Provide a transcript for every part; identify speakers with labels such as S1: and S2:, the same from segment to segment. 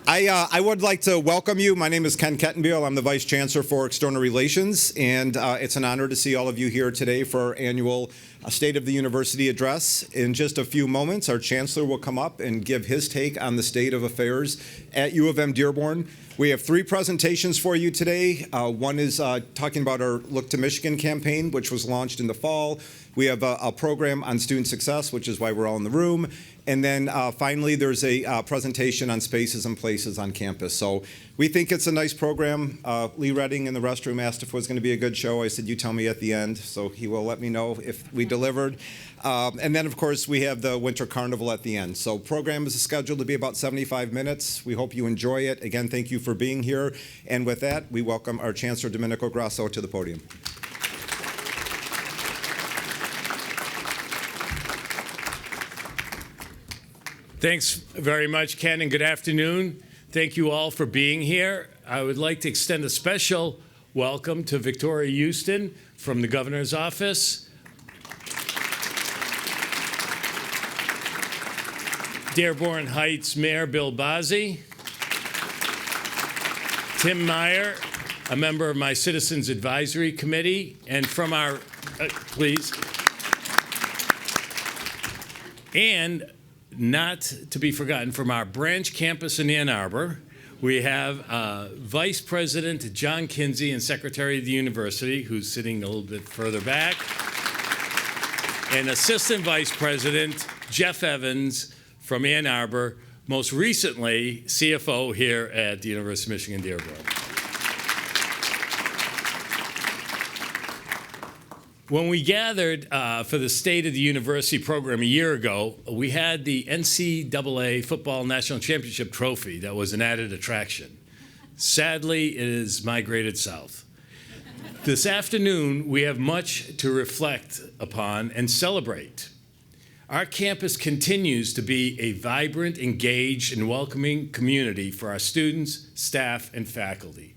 S1: I would like to welcome you. My name is Ken Kettenbiel. I'm the Vice Chancellor for External Relations, and it's an honor to see all of you here today for our annual State of the University Address. In just a few moments, our Chancellor will come up and give his take on the state of affairs at U of M-Dearborn. We have three presentations for you today. One is talking about our Look to Michigan campaign, which was launched in the fall. We have a program on student success, which is why we're all in the room. And then finally, there's a presentation on spaces and places on campus. So we think it's a nice program. Lee Redding in the restroom asked if it was going to be a good show. I said, you tell me at the end. So he will let me know if we delivered. And then, of course, we have the Winter Carnival at the end. So program is scheduled to be about 75 minutes. We hope you enjoy it. Again, thank you for being here. And with that, we welcome our Chancellor Grasso to the podium.
S2: Thanks very much, Ken, and good afternoon. Thank you all for being here. I would like to extend a special welcome to Victoria Houston from the Governor's Office, Dearborn Heights Mayor Bill Bazzi, Tim Meyer, a member of my Citizens Advisory Committee, and from our, please, and not to be forgotten, from our branch campus in Ann Arbor, we have Vice President John Kinsey and Secretary of the University, who's sitting a little bit further back, and Assistant Vice President Jeff Evans from Ann Arbor, most recently CFO here at the University of Michigan-Dearborn. When we gathered for the State of the University program a year ago, we had the NCAA Football National Championship trophy that was an added attraction. Sadly, it has migrated south. This afternoon, we have much to reflect upon and celebrate. Our campus continues to be a vibrant, engaged, and welcoming community for our students, staff, and faculty.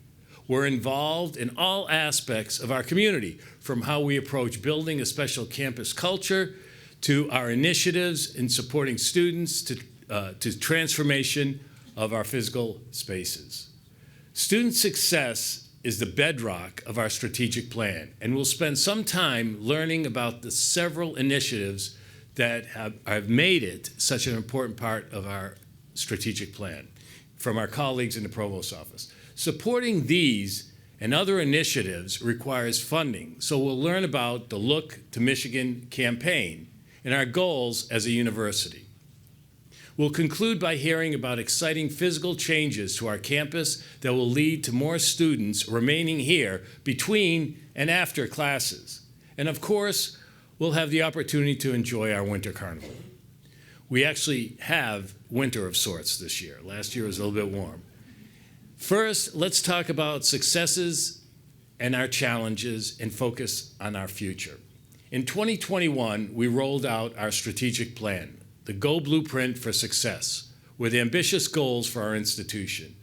S2: We're involved in all aspects of our community, from how we approach building a special campus culture to our initiatives in supporting students to transformation of our physical spaces. Student success is the bedrock of our strategic plan, and we'll spend some time learning about the several initiatives that have made it such an important part of our strategic plan from our colleagues in the Provost's office. Supporting these and other initiatives requires funding, so we'll learn about the Look to Michigan campaign and our goals as a university. We'll conclude by hearing about exciting physical changes to our campus that will lead to more students remaining here between and after classes. And of course, we'll have the opportunity to enjoy our Winter Carnival. We actually have winter of sorts this year. Last year was a little bit warm. First, let's talk about successes and our challenges and focus on our future. In 2021, we rolled out our strategic plan, the Go Blueprint for Success, with ambitious goals for our institution.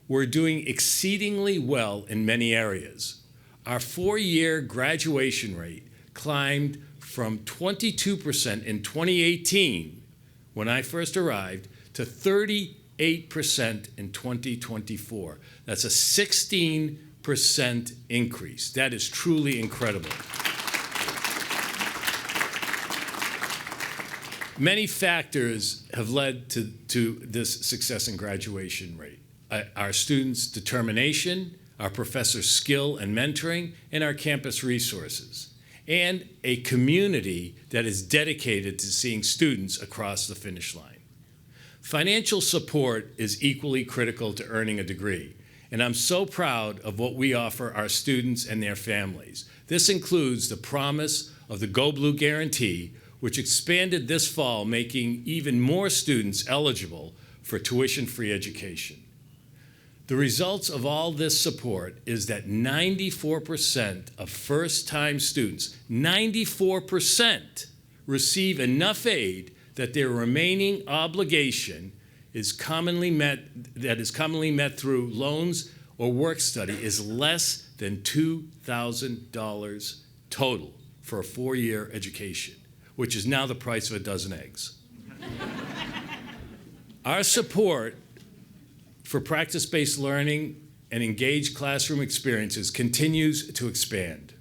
S2: We're doing exceedingly well in many areas. Our four-year graduation rate climbed from 22% in 2018, when I first arrived, to 38% in 2024. That's a 16% increase. That is truly incredible. Many factors have led to this success in graduation rate. Our students' determination, our professors' skill and mentoring, and our campus resources, and a community that is dedicated to seeing students across the finish line. Financial support is equally critical to earning a degree, and I'm so proud of what we offer our students and their families. This includes the promise of the Go Blue Guarantee, which expanded this fall, making even more students eligible for tuition-free education. The results of all this support is that 94% of first-time students, 94%, receive enough aid that their remaining obligation is commonly met through loans or work study is less than $2,000 total for a four-year education, which is now the price of a dozen eggs. Our support for practice-based learning and engaged classroom experiences continues to expand.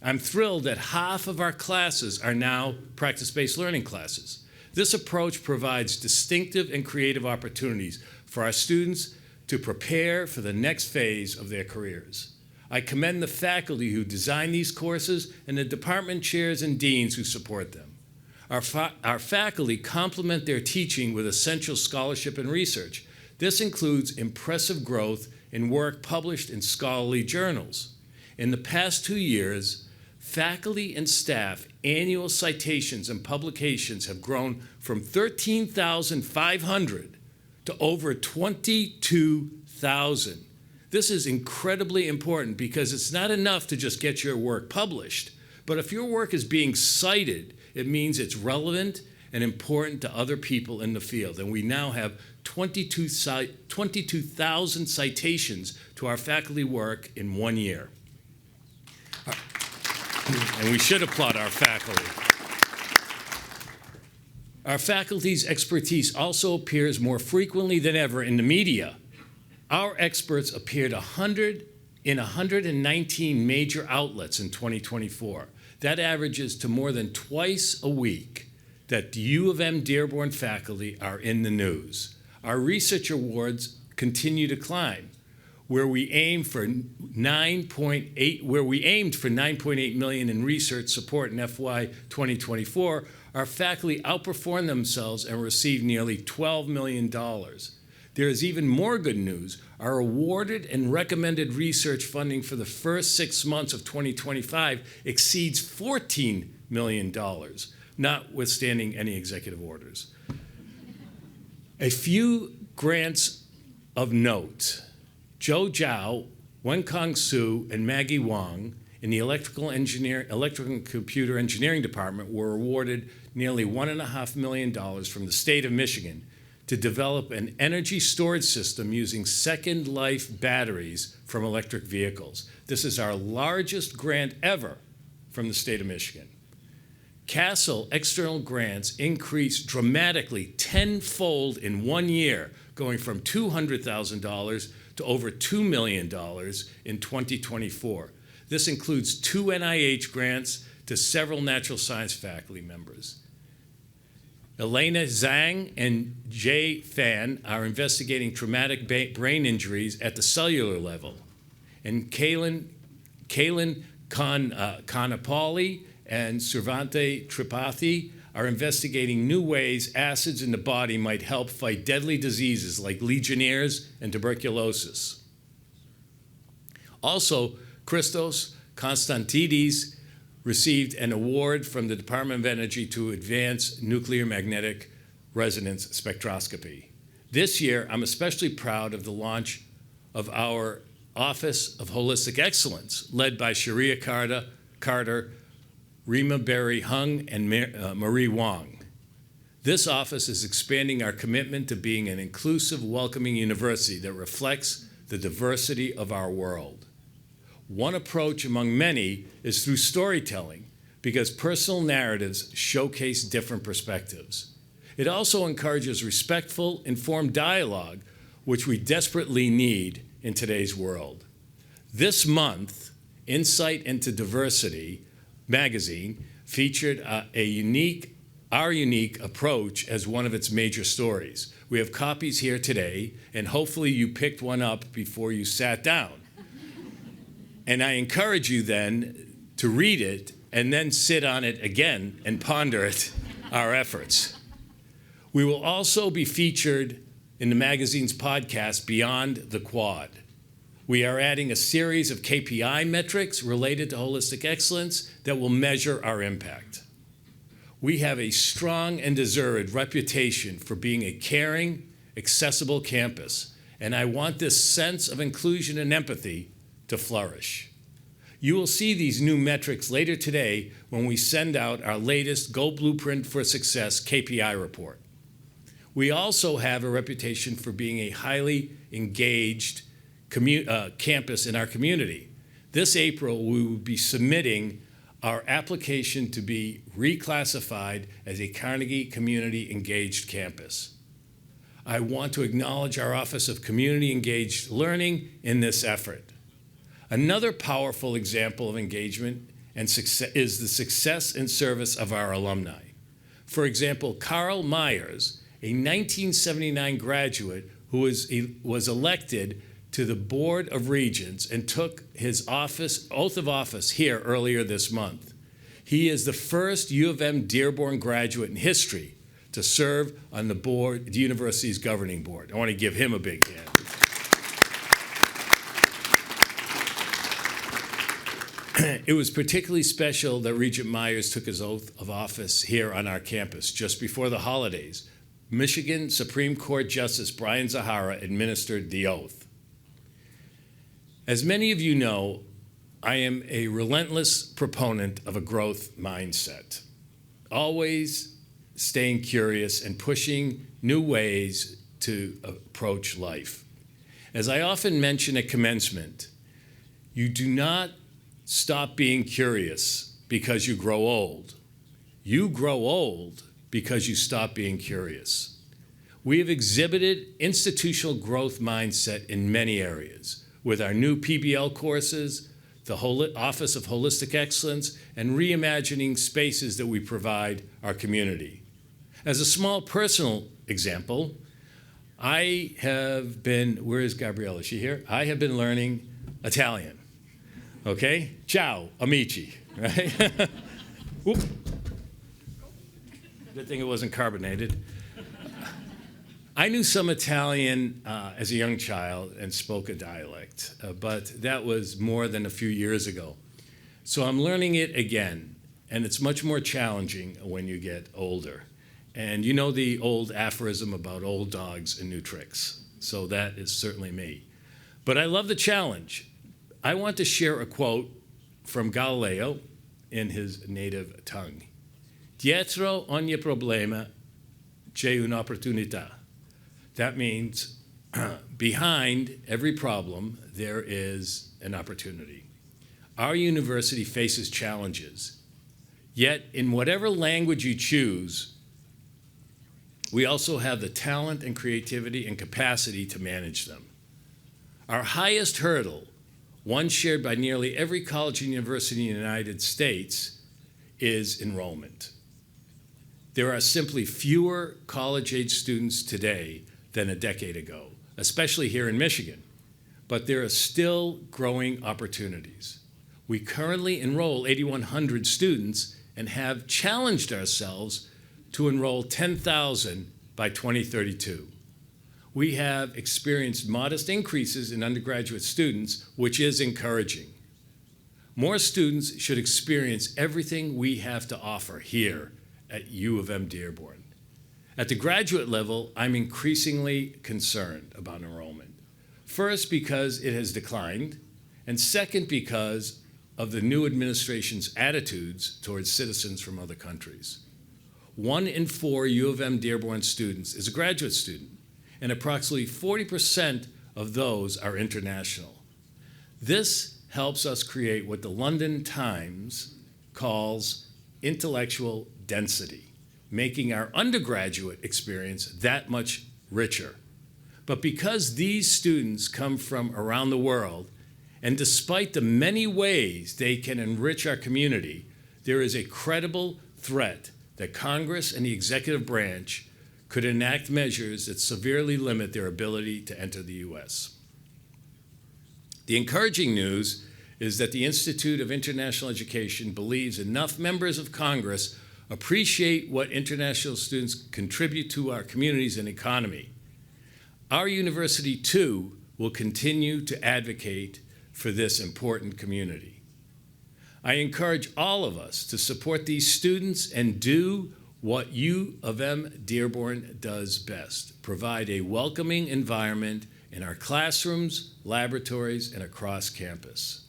S2: I'm thrilled that half of our classes are now practice-based learning classes. This approach provides distinctive and creative opportunities for our students to prepare for the next phase of their careers. I commend the faculty who design these courses and the department chairs and deans who support them. Our faculty complement their teaching with essential scholarship and research. This includes impressive growth in work published in scholarly journals. In the past 2 years, faculty and staff annual citations and publications have grown from 13,500 to over 22,000. This is incredibly important because it's not enough to just get your work published, but if your work is being cited, it means it's relevant and important to other people in the field. And we now have 22,000 citations to our faculty work in 1 year. And we should applaud our faculty. Our faculty's expertise also appears more frequently than ever in the media. Our experts appeared in 119 major outlets in 2024. That averages to more than twice a week that the U of M-Dearborn faculty are in the news. Our research awards continue to climb. Where we aimed for $9.8 million in research support in FY 2024, our faculty outperformed themselves and received nearly $12 million. There is even more good news. Our awarded and recommended research funding for the first 6 months of 2025 exceeds $14 million, notwithstanding any executive orders. A few grants of note. Zhou Zhao, Wenkong Su, and Maggie Wang in the electrical and computer engineering department were awarded nearly $1.5 million from the state of Michigan to develop an energy storage system using second life batteries from electric vehicles. This is our largest grant ever from the state of Michigan. CASEL external grants increased dramatically tenfold in 1 year, going from $200,000 to over $2 million in 2024. This includes 2 NIH grants to several natural science faculty members. Elena Zhang and Jay Fan are investigating traumatic brain injuries at the cellular level. And Kailan Kanapali and Survante Tripathi are investigating new ways acids in the body might help fight deadly diseases like Legionnaires and tuberculosis. Also, Christos Konstantidis received an award from the Department of Energy to advance nuclear magnetic resonance spectroscopy. This year, I'm especially proud of the launch of our Office of Holistic Excellence, led by Sharia Carter, Rima Berry Hung, and Marie Wong. This office is expanding our commitment to being an inclusive, welcoming university that reflects the diversity of our world. One approach among many is through storytelling, because personal narratives showcase different perspectives. It also encourages respectful, informed dialogue, which we desperately need in today's world. This month, Insight into Diversity magazine featured our unique approach as one of its major stories. We have copies here today, and hopefully you picked one up before you sat down. And I encourage you then to read it and then sit on it again and ponder our efforts. We will also be featured in the magazine's podcast, Beyond the Quad. We are adding a series of KPI metrics related to holistic excellence that will measure our impact. We have a strong and deserved reputation for being a caring, accessible campus, and I want this sense of inclusion and empathy to flourish. You will see these new metrics later today when we send out our latest Go Blueprint for Success KPI report. We also have a reputation for being a highly engaged campus in our community. This April, we will be submitting our application to be reclassified as a Carnegie Community Engaged Campus. I want to acknowledge our Office of Community Engaged Learning in this effort. Another powerful example of engagement and success is the success and service of our alumni. For example, Carl Myers, a 1979 graduate who was elected to the Board of Regents and took his oath of office here earlier this month. He is the first U of M-Dearborn graduate in history to serve on the board, the university's governing board. I want to give him a big hand. It was particularly special that Regent Myers took his oath of office here on our campus just before the holidays. Michigan Supreme Court Justice Brian Zahara administered the oath. As many of you know, I am a relentless proponent of a growth mindset, always staying curious and pushing new ways to approach life. As I often mention at commencement, you do not stop being curious because you grow old. You grow old because you stop being curious. We have exhibited institutional growth mindset in many areas with our new PBL courses, the Office of Holistic Excellence, and reimagining spaces that we provide our community. As a small personal example, I have been, where is Gabriella? Is she here? I have been learning Italian. Okay? Ciao, amici, right? Whoop. Good thing it wasn't carbonated. I knew some Italian as a young child and spoke a dialect, but that was more than a few years ago. So I'm learning it again, and it's much more challenging when you get older. And you know the old aphorism about old dogs and new tricks. So that is certainly me. But I love the challenge. I want to share a quote from Galileo in his native tongue. Dietro ogni problema c'è un'opportunità. That means behind every problem, there is an opportunity. Our university faces challenges, yet in whatever language you choose, we also have the talent and creativity and capacity to manage them. Our highest hurdle, one shared by nearly every college and university in the United States, is enrollment. There are simply fewer college-age students today than a decade ago, especially here in Michigan, but there are still growing opportunities. We currently enroll 8,100 students and have challenged ourselves to enroll 10,000 by 2032. We have experienced modest increases in undergraduate students, which is encouraging. More students should experience everything we have to offer here at U of M-Dearborn. At the graduate level, I'm increasingly concerned about enrollment. First, because it has declined, and second, because of the new administration's attitudes towards citizens from other countries. 1 in 4 U of M-Dearborn students is a graduate student, and approximately 40% of those are international. This helps us create what the London Times calls intellectual density, making our undergraduate experience that much richer. But because these students come from around the world, and despite the many ways they can enrich our community, there is a credible threat that Congress and the executive branch could enact measures that severely limit their ability to enter the U.S. The encouraging news is that the Institute of International Education believes enough members of Congress appreciate what international students contribute to our communities and economy. Our university, too, will continue to advocate for this important community. I encourage all of us to support these students and do what U of M-Dearborn does best, provide a welcoming environment in our classrooms, laboratories, and across campus.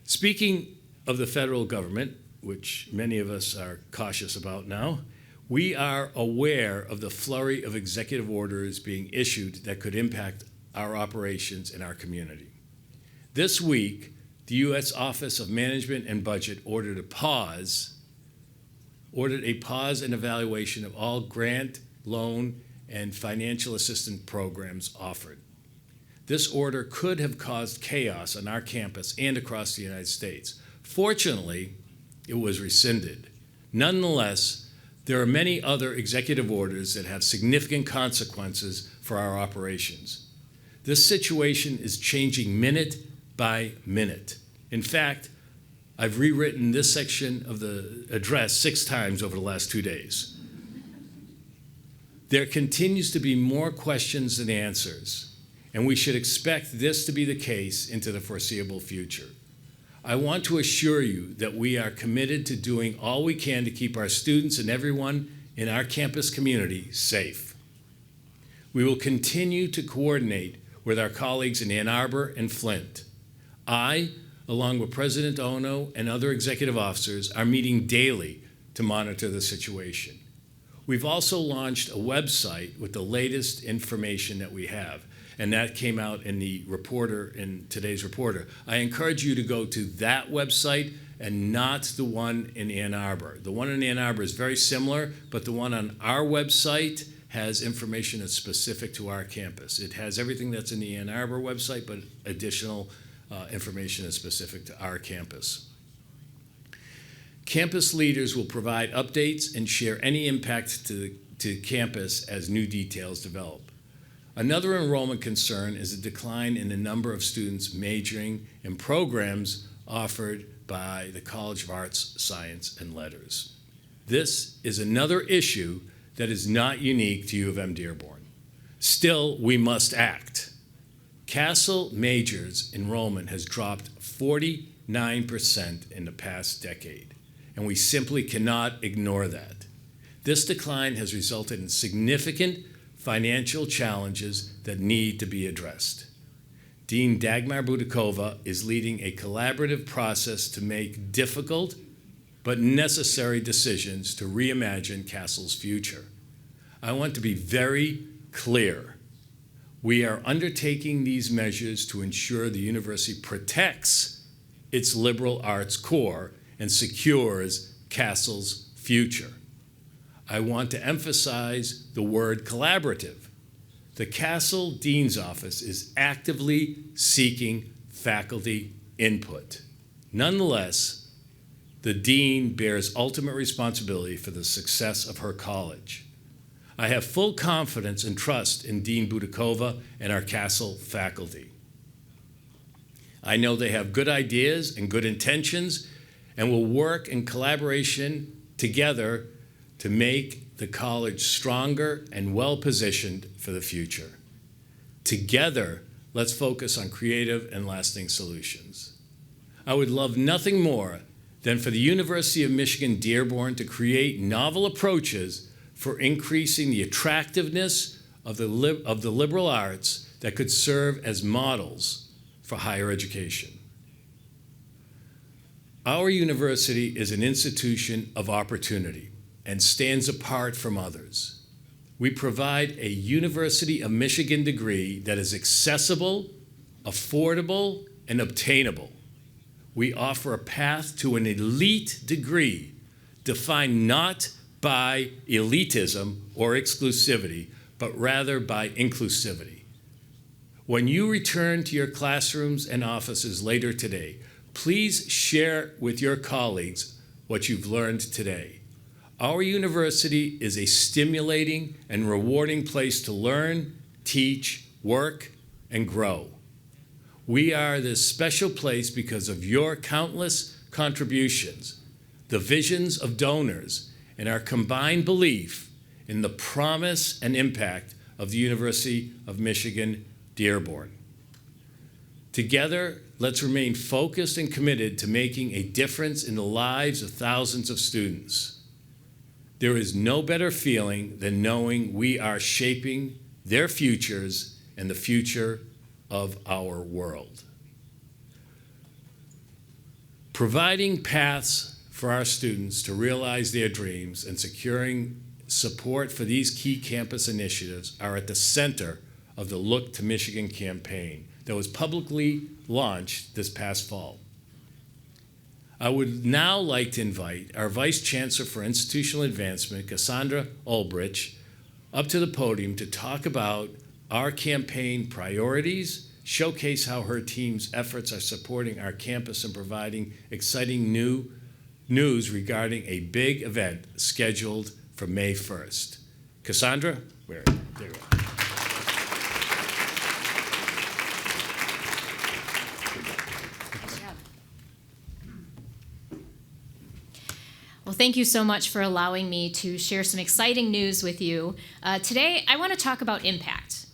S2: Speaking of the federal government, which many of us are cautious about now, we are aware of the flurry of executive orders being issued that could impact our operations in our community. This week, the U.S. Office of Management and Budget ordered a pause and evaluation of all grant, loan, and financial assistance programs offered. This order could have caused chaos on our campus and across the United States. Fortunately, it was rescinded. Nonetheless, there are many other executive orders that have significant consequences for our operations. This situation is changing minute by minute. In fact, I've rewritten this section of the address 6 times over the last 2 days. There continues to be more questions than answers, and we should expect this to be the case into the foreseeable future. I want to assure you that we are committed to doing all we can to keep our students and everyone in our campus community safe. We will continue to coordinate with our colleagues in Ann Arbor and Flint. I, along with President Ono and other executive officers, are meeting daily to monitor the situation. We've also launched a website with the latest information that we have, and that came out in the reporter, in today's reporter. I encourage you to go to that website and not the one in Ann Arbor. The one in Ann Arbor is very similar, but the one on our website has information that's specific to our campus. It has everything that's in the Ann Arbor website, but additional information is specific to our campus. Campus leaders will provide updates and share any impact to campus as new details develop. Another enrollment concern is a decline in the number of students majoring in programs offered by the College of Arts, Science, and Letters. This is another issue that is not unique to U of M-Dearborn. Still, we must act. Castle majors enrollment has dropped 49% in the past decade, and we simply cannot ignore that. This decline has resulted in significant financial challenges that need to be addressed. Dean Dagmar Budakova is leading a collaborative process to make difficult but necessary decisions to reimagine Castle's future. I want to be very clear. We are undertaking these measures to ensure the university protects its liberal arts core and secures Castle's future. I want to emphasize the word collaborative. The Castle Dean's Office is actively seeking faculty input. Nonetheless, the Dean bears ultimate responsibility for the success of her college. I have full confidence and trust in Dean Budakova and our Castle faculty. I know they have good ideas and good intentions and will work in collaboration together to make the college stronger and well-positioned for the future. Together, let's focus on creative and lasting solutions. I would love nothing more than for the University of Michigan-Dearborn to create novel approaches for increasing the attractiveness of the liberal arts that could serve as models for higher education. Our university is an institution of opportunity and stands apart from others. We provide a University of Michigan degree that is accessible, affordable, and obtainable. We offer a path to an elite degree defined not by elitism or exclusivity, but rather by inclusivity. When you return to your classrooms and offices later today, please share with your colleagues what you've learned today. Our university is a stimulating and rewarding place to learn, teach, work, and grow. We are this special place because of your countless contributions, the visions of donors, and our combined belief in the promise and impact of the University of Michigan-Dearborn. Together, let's remain focused and committed to making a difference in the lives of thousands of students. There is no better feeling than knowing we are shaping their futures and the future of our world. Providing paths for our students to realize their dreams and securing support for these key campus initiatives are at the center of the Look to Michigan campaign that was publicly launched this past fall. I would now like to invite our Vice Chancellor for Institutional Advancement, Cassandra Ulbrich, up to the podium to talk about our campaign priorities, showcase how her team's efforts are supporting our campus and providing exciting news regarding a big event scheduled for May 1st. Cassandra, there you go.
S3: Well, thank you so much for allowing me to share some exciting news with you. Today, I want to talk about impact.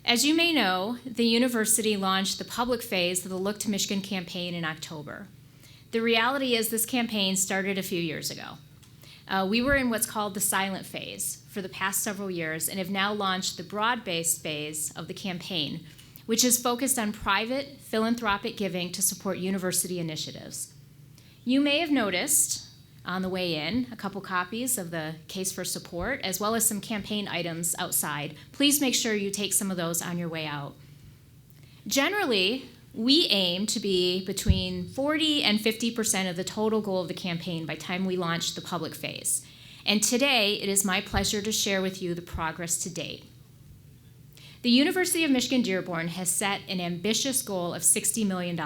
S3: As you may know, the university launched the public phase of the Look to Michigan campaign in October. The reality is this campaign started a few years ago. We were in what's called the silent phase for the past several years and have now launched the broad-based phase of the campaign, which is focused on private philanthropic giving to support university initiatives. You may have noticed on the way in a couple copies of the case for support, as well as some campaign items outside. Please make sure you take some of those on your way out. Generally, we aim to be between 40 and 50% of the total goal of the campaign by the time we launch the public phase. And today, it is my pleasure to share with you the progress to date. The University of Michigan-Dearborn has set an ambitious goal of $60 million.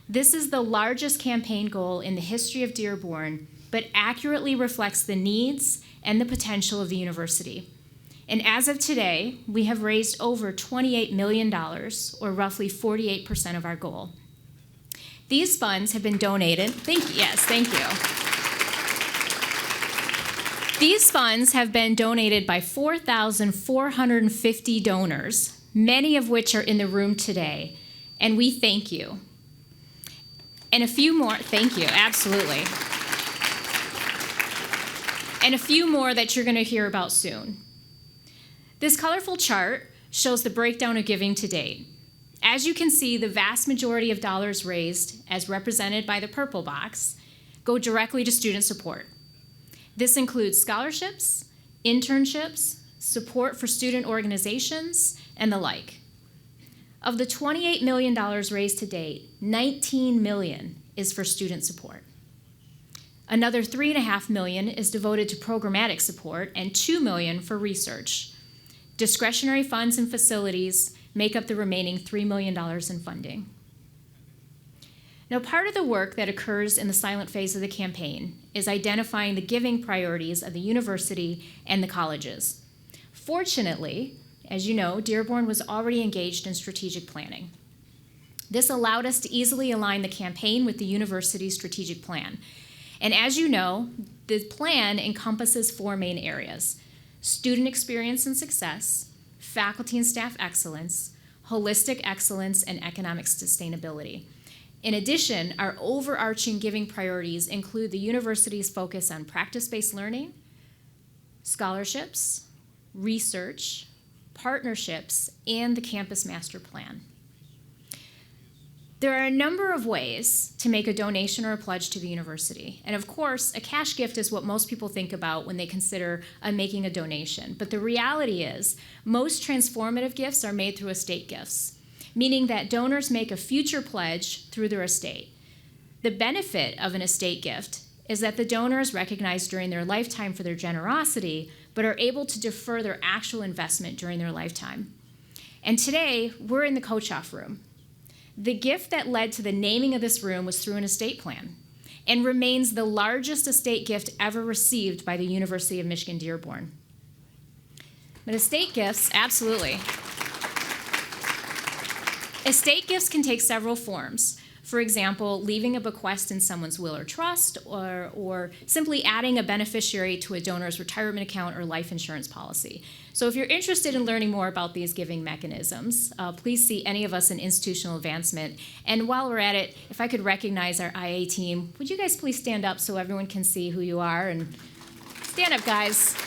S3: This is the largest campaign goal in the history of Dearborn, but accurately reflects the needs and the potential of the university. And as of today, we have raised over $28 million, or roughly 48% of our goal. These funds have been donated. Thank you. These funds have been donated by 4,450 donors, many of which are in the room today, and we thank you. And a few more, thank you, absolutely. And a few more that you're going to hear about soon. This colorful chart shows the breakdown of giving to date. As you can see, the vast majority of dollars raised, as represented by the purple box, go directly to student support. This includes scholarships, internships, support for student organizations, and the like. Of the $28 million raised to date, $19 million is for student support. Another $3.5 million is devoted to programmatic support and $2 million for research. Discretionary funds and facilities make up the remaining $3 million in funding. Now, part of the work that occurs in the silent phase of the campaign is identifying the giving priorities of the university and the colleges. Fortunately, as you know, Dearborn was already engaged in strategic planning. This allowed us to easily align the campaign with the university's strategic plan. And as you know, the plan encompasses 4 main areas: student experience and success, faculty and staff excellence, holistic excellence, and economic sustainability. In addition, our overarching giving priorities include the university's focus on practice-based learning, scholarships, research, partnerships, and the campus master plan. There are a number of ways to make a donation or a pledge to the university. And of course, a cash gift is what most people think about when they consider making a donation. But the reality is, most transformative gifts are made through estate gifts, meaning that donors make a future pledge through their estate. The benefit of an estate gift is that the donor is recognized during their lifetime for their generosity, but are able to defer their actual investment during their lifetime. And today, we're in the coach-off room. The gift that led to the naming of this room was through an estate plan and remains the largest estate gift ever received by the University of Michigan-Dearborn. But estate gifts, absolutely. Estate gifts can take several forms. For example, leaving a bequest in someone's will or trust, or simply adding a beneficiary to a donor's retirement account or life insurance policy. So if you're interested in learning more about these giving mechanisms, please see any of us in institutional advancement. And while we're at it, if I could recognize our IA team, would you guys please stand up so everyone can see who you are? And stand up, guys.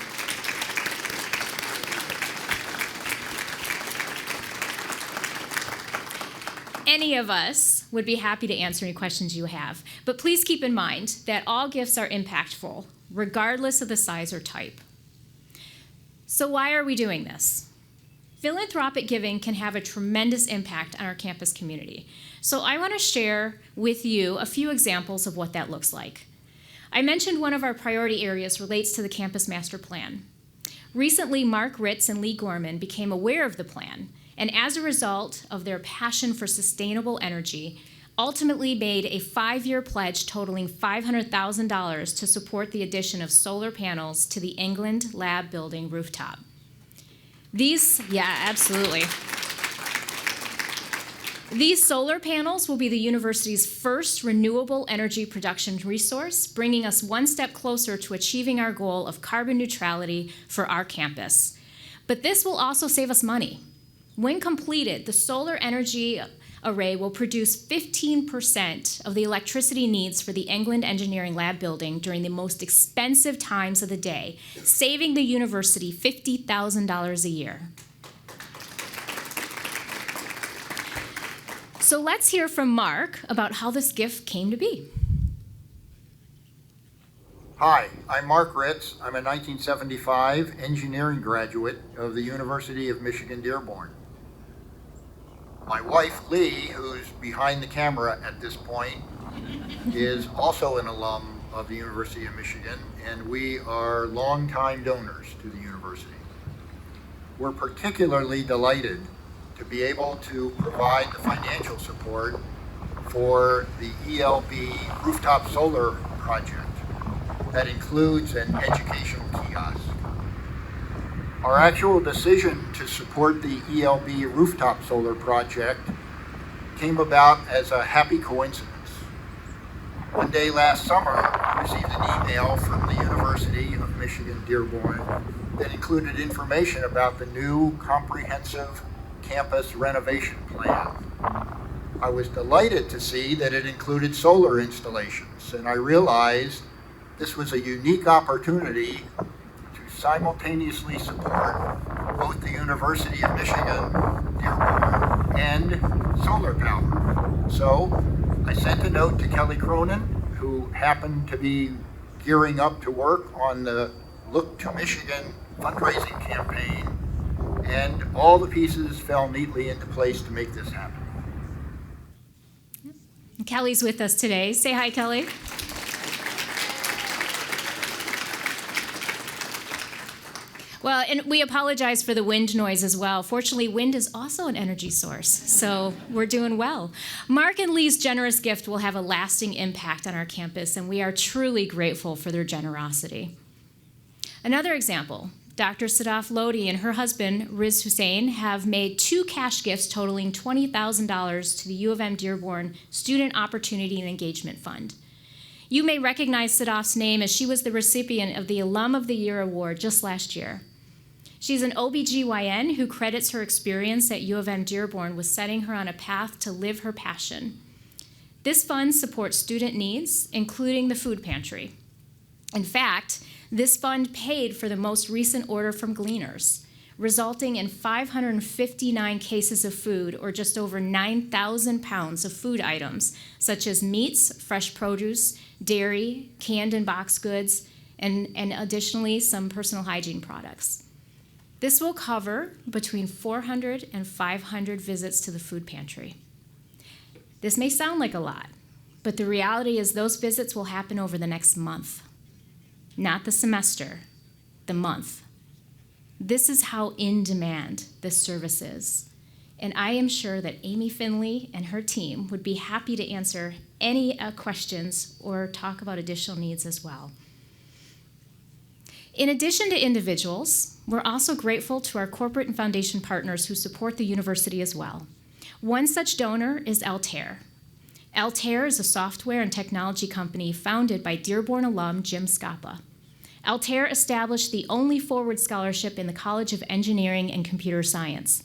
S3: Any of us would be happy to answer any questions you have. But please keep in mind that all gifts are impactful, regardless of the size or type. So why are we doing this? Philanthropic giving can have a tremendous impact on our campus community. So I want to share with you a few examples of what that looks like. I mentioned one of our priority areas relates to the campus master plan. Recently, Mark Ritz and Lee Gorman became aware of the plan, and as a result of their passion for sustainable energy, ultimately made a 5-year pledge totaling $500,000 to support the addition of solar panels to the England Lab building rooftop. Absolutely. These solar panels will be the university's first renewable energy production resource, bringing us one step closer to achieving our goal of carbon neutrality for our campus. But this will also save us money. When completed, the solar energy array will produce 15% of the electricity needs for the England Engineering Lab building during the most expensive times of the day, saving the university $50,000 a year. So let's hear from Mark about how this gift came to be.
S4: Hi, I'm Mark Ritz. I'm a 1975 engineering graduate of the University of Michigan-Dearborn. My wife, Lee, who's behind the camera at this point, is also an alum of the University of Michigan, and we are longtime donors to the university. We're particularly delighted to be able to provide the financial support for the ELB rooftop solar project that includes an educational kiosk. Our actual decision to support the ELB rooftop solar project came about as a happy coincidence. One day last summer, I received an email from the University of Michigan-Dearborn that included information about the new comprehensive campus renovation plan. I was delighted to see that it included solar installations, and I realized this was a unique opportunity to simultaneously support both the University of Michigan-Dearborn and solar power. So I sent a note to Kelly Cronin, who happened to be gearing up to work on the Look to Michigan fundraising campaign, and all the pieces fell neatly into place to make this happen.
S3: Kelly's with us today. Say hi, Kelly. Well, and we apologize for the wind noise as well. Fortunately, wind is also an energy source, so we're doing well. Mark and Lee's generous gift will have a lasting impact on our campus, and we are truly grateful for their generosity. Another example, Dr. Sadaf Lodi and her husband, Riz Hussein, have made 2 cash gifts totaling $20,000 to the U-Dearborn Student Opportunity and Engagement Fund. You may recognize Sadaf's name as she was the recipient of the Alum of the Year award just last year. She's an OBGYN who credits her experience at U-Dearborn with setting her on a path to live her passion. This fund supports student needs, including the food pantry. In fact, this fund paid for the most recent order from Gleaners, resulting in 559 cases of food, or just over 9,000 pounds of food items, such as meats, fresh produce, dairy, canned and boxed goods, and additionally some personal hygiene products. This will cover between 400 and 500 visits to the food pantry. This may sound like a lot, but the reality is those visits will happen over the next month. Not the semester, the month. This is how in demand this service is. And I am sure that Amy Finley and her team would be happy to answer any questions or talk about additional needs as well. In addition to individuals, we're also grateful to our corporate and foundation partners who support the university as well. One such donor is Altair. Altair is a software and technology company founded by Dearborn alum Jim Scappa. Altair established the only forward scholarship in the College of Engineering and Computer Science.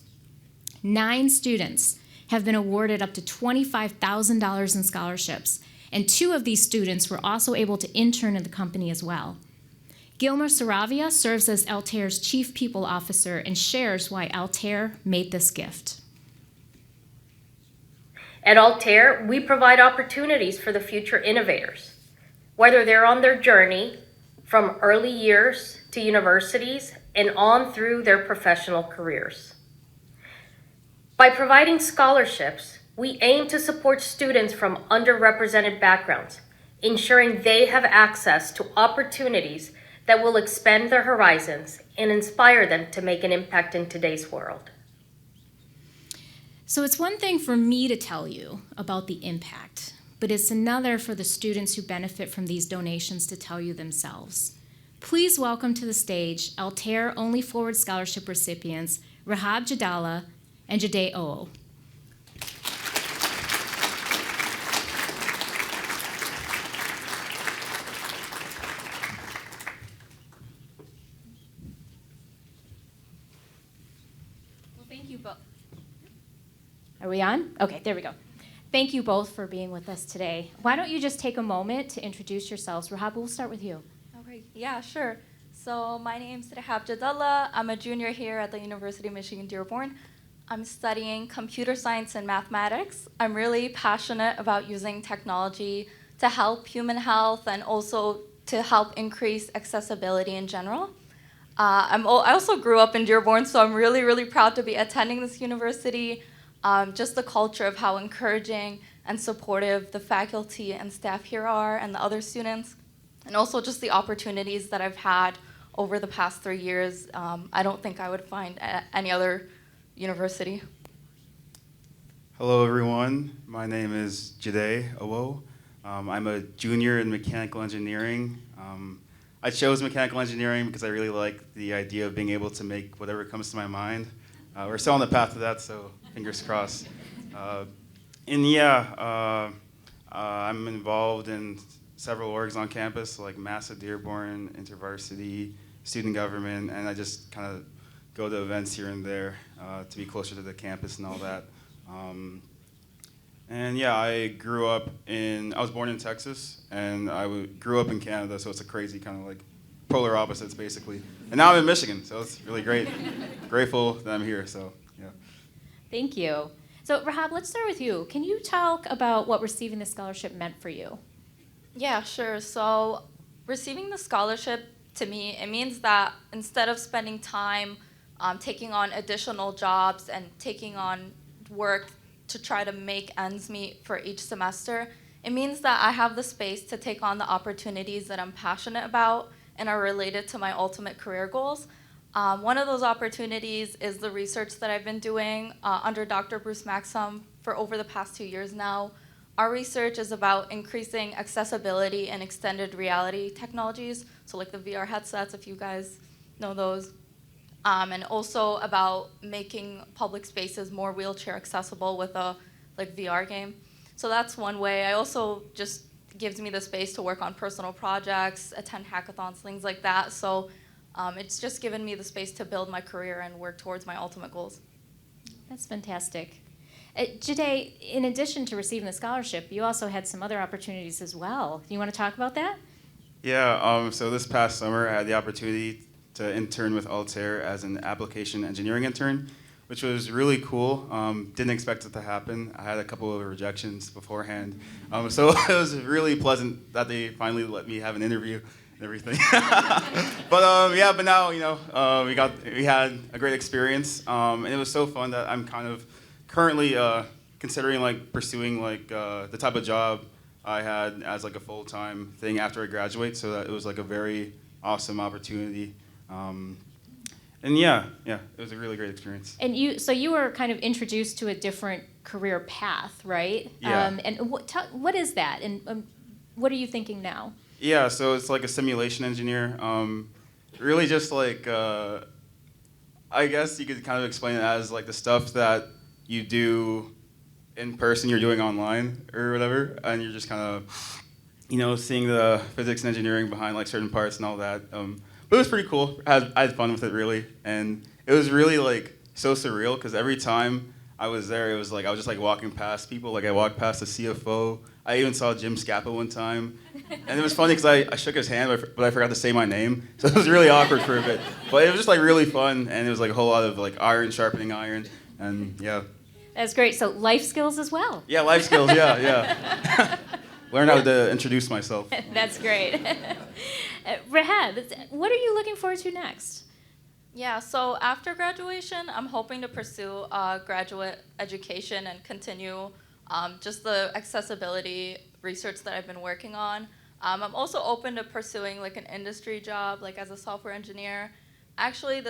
S3: 9 students have been awarded up to $25,000 in scholarships, and 2 of these students were also able to intern in the company as well. Gilmer Saravia serves as Altair's Chief People Officer and shares why Altair made this gift.
S5: At Altair, we provide opportunities for the future innovators, whether they're on their journey from early years to universities and on through their professional careers. By providing scholarships, we aim to support students from underrepresented backgrounds, ensuring they have access to opportunities that will expand their horizons and inspire them to make an impact in today's world.
S3: So it's one thing for me to tell you about the impact, but it's another for the students who benefit from these donations to tell you themselves. Please welcome to the stage Altair Only Forward Scholarship recipients Rahab Jadala and Jade Oo. Well, thank you both. Are we on? Okay, there we go. Thank you both for being with us today. Why don't you just take a moment to introduce yourselves? Rahab, we'll start with you.
S6: Okay, yeah, sure. So my name's Rahab Jadala. I'm a junior here at the University of Michigan-Dearborn. I'm studying computer science and mathematics. I'm really passionate about using technology to help human health and also to help increase accessibility in general. I also grew up in Dearborn, so I'm really, really proud to be attending this university. Just the culture of how encouraging and supportive the faculty and staff here are and the other students, and also just the opportunities that I've had over the past 3 years. I don't think I would find at any other university.
S7: Hello, everyone. My name is Jade Oo. I'm a junior in mechanical engineering. I chose mechanical engineering because I really like the idea of being able to make whatever comes to my mind. We're still on the path to that, so fingers crossed. I'm involved in several orgs on campus, like Massa Dearborn, InterVarsity, student government, and I just kind of go to events here and there to be closer to the campus and all that. I was born in Texas, and grew up in Canada, so it's a crazy kind of like polar opposites, basically. And now I'm in Michigan, so it's really great. Grateful that I'm here, so yeah.
S3: Thank you. So Rahab, let's start with you. Can you talk about what receiving the scholarship meant for you?
S6: Yeah, sure. So receiving the scholarship, to me, it means that instead of spending time taking on additional jobs and taking on work to try to make ends meet for each semester, it means that I have the space to take on the opportunities that I'm passionate about and are related to my ultimate career goals. One of those opportunities is the research that I've been doing under Dr. Bruce Maxim for over the past 2 years now. Our research is about increasing accessibility and extended reality technologies, so like the VR headsets, if you guys know those, and also about making public spaces more wheelchair accessible with a VR game. So that's one way. I also just gives me the space to work on personal projects, attend hackathons, things like that. So it's just given me the space to build my career and work towards my ultimate goals.
S3: That's fantastic. Jade, in addition to receiving the scholarship, you also had some other opportunities as well. Do you want to talk about that?
S7: Yeah, so this past summer, I had the opportunity to intern with Altair as an application engineering intern, which was really cool. Didn't expect it to happen. I had a couple of rejections beforehand. So it was really pleasant that they finally let me have an interview and everything. but now, we had a great experience. And it was so fun that I'm kind of currently considering pursuing the type of job I had as a full-time thing after I graduate. So that it was a very awesome opportunity. It was a really great experience.
S3: And you were kind of introduced to a different career path, right?
S7: Yeah.
S3: And what is that? And what are you thinking now?
S7: Yeah, so it's like a simulation engineer. Really just I guess you could kind of explain it as the stuff that you do in person, you're doing online or whatever, and you're just kind of, seeing the physics and engineering behind certain parts and all that. But it was pretty cool. I had fun with it, really. And it was really, so surreal, because every time I was there, it was I was just, walking past people. I walked past the CFO. I even saw Jim Scappa one time. And it was funny, because I shook his hand, but I forgot to say my name. So it was really awkward for a bit. But it was just, really fun, and it was, a whole lot of, iron sharpening iron. And, yeah.
S3: That's great. So life skills as well.
S7: Yeah, life skills, yeah. Learn how to introduce myself.
S3: That's great. Rahab, what are you looking forward to next?
S6: Yeah, so after graduation, I'm hoping to pursue graduate education and continue just the accessibility research that I've been working on. I'm also open to pursuing like an industry job, like as a software engineer. Actually,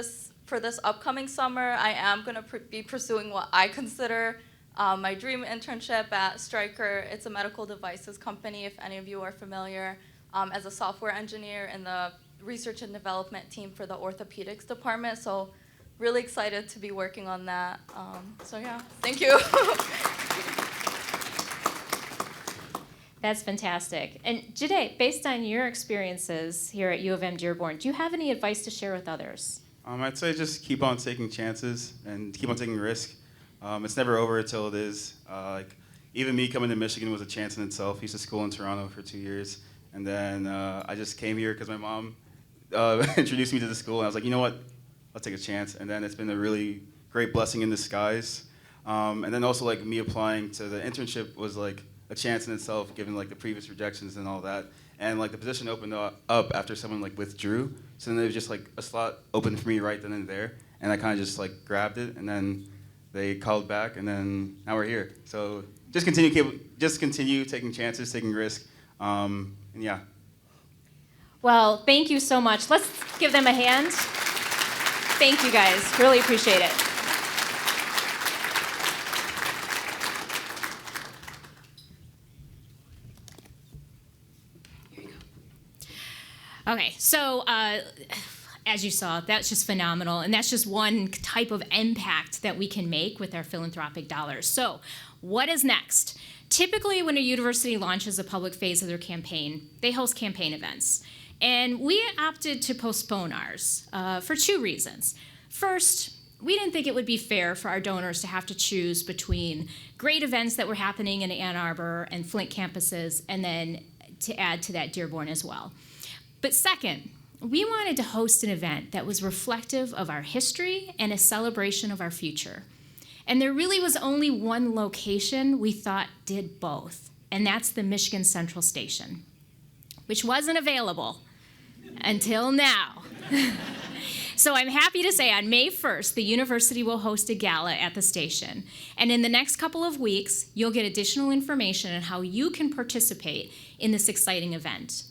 S6: for this upcoming summer, I am going to be pursuing what I consider my dream internship at Stryker. It's a medical devices company, if any of you are familiar, as a software engineer in the research and development team for the orthopedics department. So really excited to be working on that. So yeah, thank you.
S3: That's fantastic. And Jide, based on your experiences here at U of M-Dearborn, do you have any advice to share with others?
S7: I'd say just keep on taking chances and keep on taking risk. It's never over until it is. Like even me coming to Michigan was a chance in itself. I used to school in Toronto for 2 years, and then I just came here because my mom introduced me to the school, and I was like, you know what, I'll take a chance. And then it's been a really great blessing in disguise. And then also like me applying to the internship was like a chance in itself, given like the previous rejections and all that. And like the position opened up after someone like withdrew. So then there was just like a slot open for me right then and there. And I kind of just like grabbed it, and then they called back, and then now we're here. So just continue taking chances, taking risk, and yeah.
S3: Well, thank you so much. Let's give them a hand. Thank you guys. Really appreciate it. Okay, so as you saw, that's just phenomenal, and that's just one type of impact that we can make with our philanthropic dollars. So what is next? Typically, when a university launches a public phase of their campaign, they host campaign events. And we opted to postpone ours for two reasons. First, we didn't think it would be fair for our donors to have to choose between great events that were happening in Ann Arbor and Flint campuses, and then to add to that Dearborn as well. But second, we wanted to host an event that was reflective of our history and a celebration of our future. And there really was only one location we thought did both, and that's the Michigan Central Station, which wasn't available until now. So I'm happy to say on May 1st, the university will host a gala at the station. And in the next couple of weeks, you'll get additional information on how you can participate in this exciting event.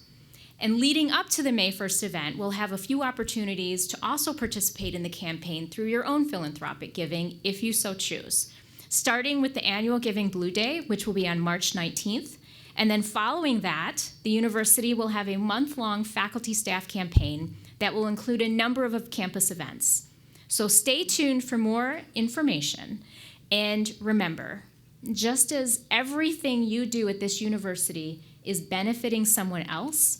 S3: And leading up to the May 1st event, we'll have a few opportunities to also participate in the campaign through your own philanthropic giving, if you so choose. Starting with the annual Giving Blue Day, which will be on March 19th. And then following that, the university will have a month-long faculty staff campaign that will include a number of campus events. So stay tuned for more information. And remember, just as everything you do at this university is benefiting someone else,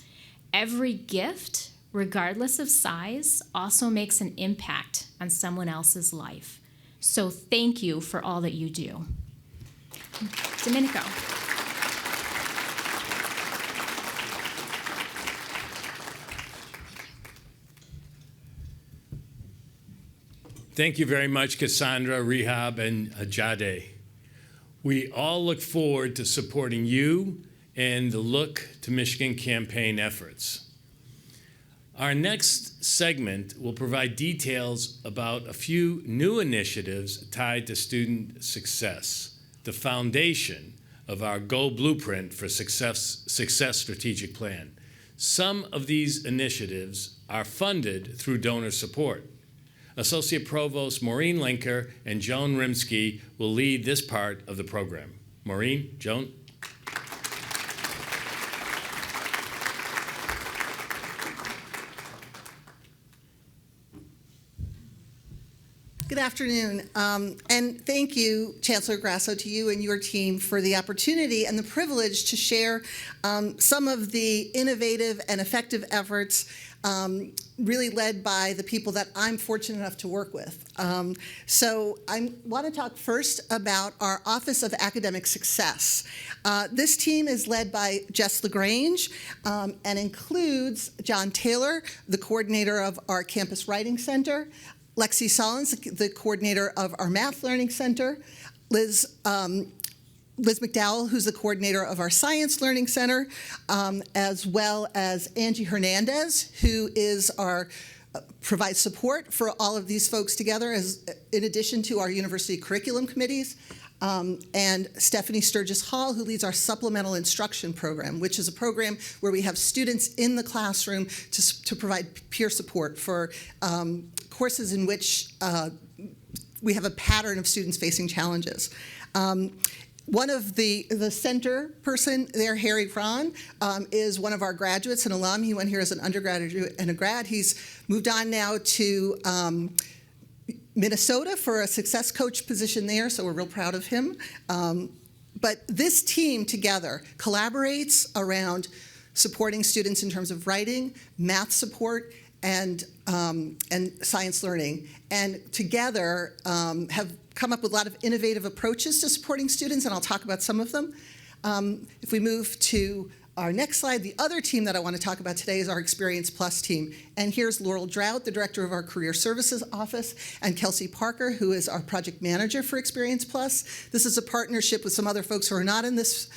S3: every gift, regardless of size, also makes an impact on someone else's life. So thank you for all that you do. Domenico.
S2: Thank you very much, Cassandra, Rehab, and Jade. We all look forward to supporting you and the Look to Michigan campaign efforts. Our next segment will provide details about a few new initiatives tied to student success, the foundation of our Go Blueprint for Success strategic plan. Some of these initiatives are funded through donor support. Associate Provost Maureen Linker and Joan Rimsky will lead this part of the program. Maureen, Joan?
S8: Good afternoon, and thank you, Chancellor Grasso, to you and your team for the opportunity and the privilege to share some of the innovative and effective efforts really led by the people that I'm fortunate enough to work with. So I want to talk first about our Office of Academic Success. This team is led by Jess LaGrange and includes John Taylor, the coordinator of our Campus Writing Center, Lexi Solins, the coordinator of our Math Learning Center, Liz McDowell, who's the coordinator of our Science Learning Center, as well as Angie Hernandez, who is provides support for all of these folks together, in addition to our university curriculum committees. and Stephanie Sturgis Hall, who leads our supplemental instruction program, which is a program where we have students in the classroom to provide peer support for courses in which we have a pattern of students facing challenges. One of the center person there, Harry Cron, is one of our graduates, an alum. He went here as an undergraduate and a grad. He's moved on now to Minnesota for a success coach position there, so we're real proud of him. But this team together collaborates around supporting students in terms of writing, math support, and science learning, and together have come up with a lot of innovative approaches to supporting students, and I'll talk about some of them. If we move to our next slide, the other team that I want to talk about today is our Experience Plus team. And here's Laurel Drought, the director of our Career Services Office, and Kelsey Parker, who is our project manager for Experience Plus. This is a partnership with some other folks who are not in this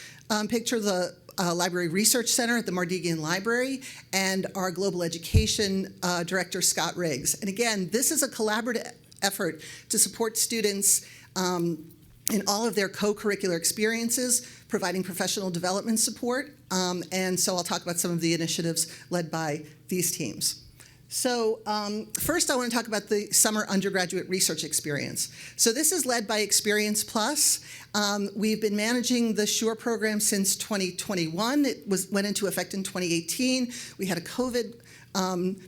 S8: picture, the Library Research Center at the Mardigian Library, and our Global Education Director, Scott Riggs. And again, this is a collaborative effort to support students in all of their co-curricular experiences, providing professional development support, and so I'll talk about some of the initiatives led by these teams. So first I want to talk about the summer undergraduate research experience. So this is led by Experience Plus. We've been managing the SURE program since 2021. It went into effect in 2018. We had a COVID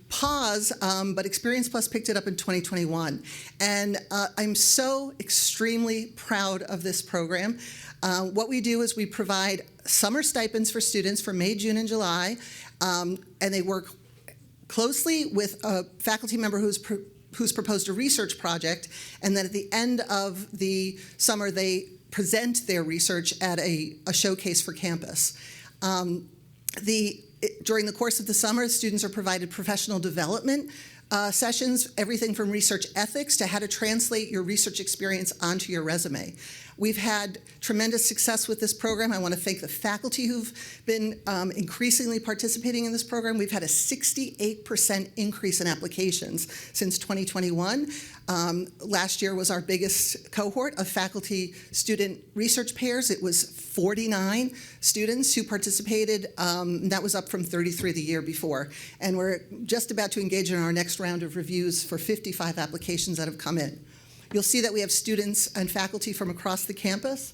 S8: pause, but Experience Plus picked it up in 2021. And I'm so extremely proud of this program. What we do is we provide summer stipends for students for May, June, and July, and they work closely with a faculty member who's proposed a research project, and then at the end of the summer they present their research at a showcase for campus. During the course of the summer, students are provided professional development sessions, everything from research ethics to how to translate your research experience onto your resume. We've had tremendous success with this program. I want to thank the faculty who've been increasingly participating in this program. We've had a 68% increase in applications since 2021. Last year was our biggest cohort of faculty-student research pairs. It was 49 students who participated. That was up from 33 the year before. And we're just about to engage in our next round of reviews for 55 applications that have come in. You'll see that we have students and faculty from across the campus.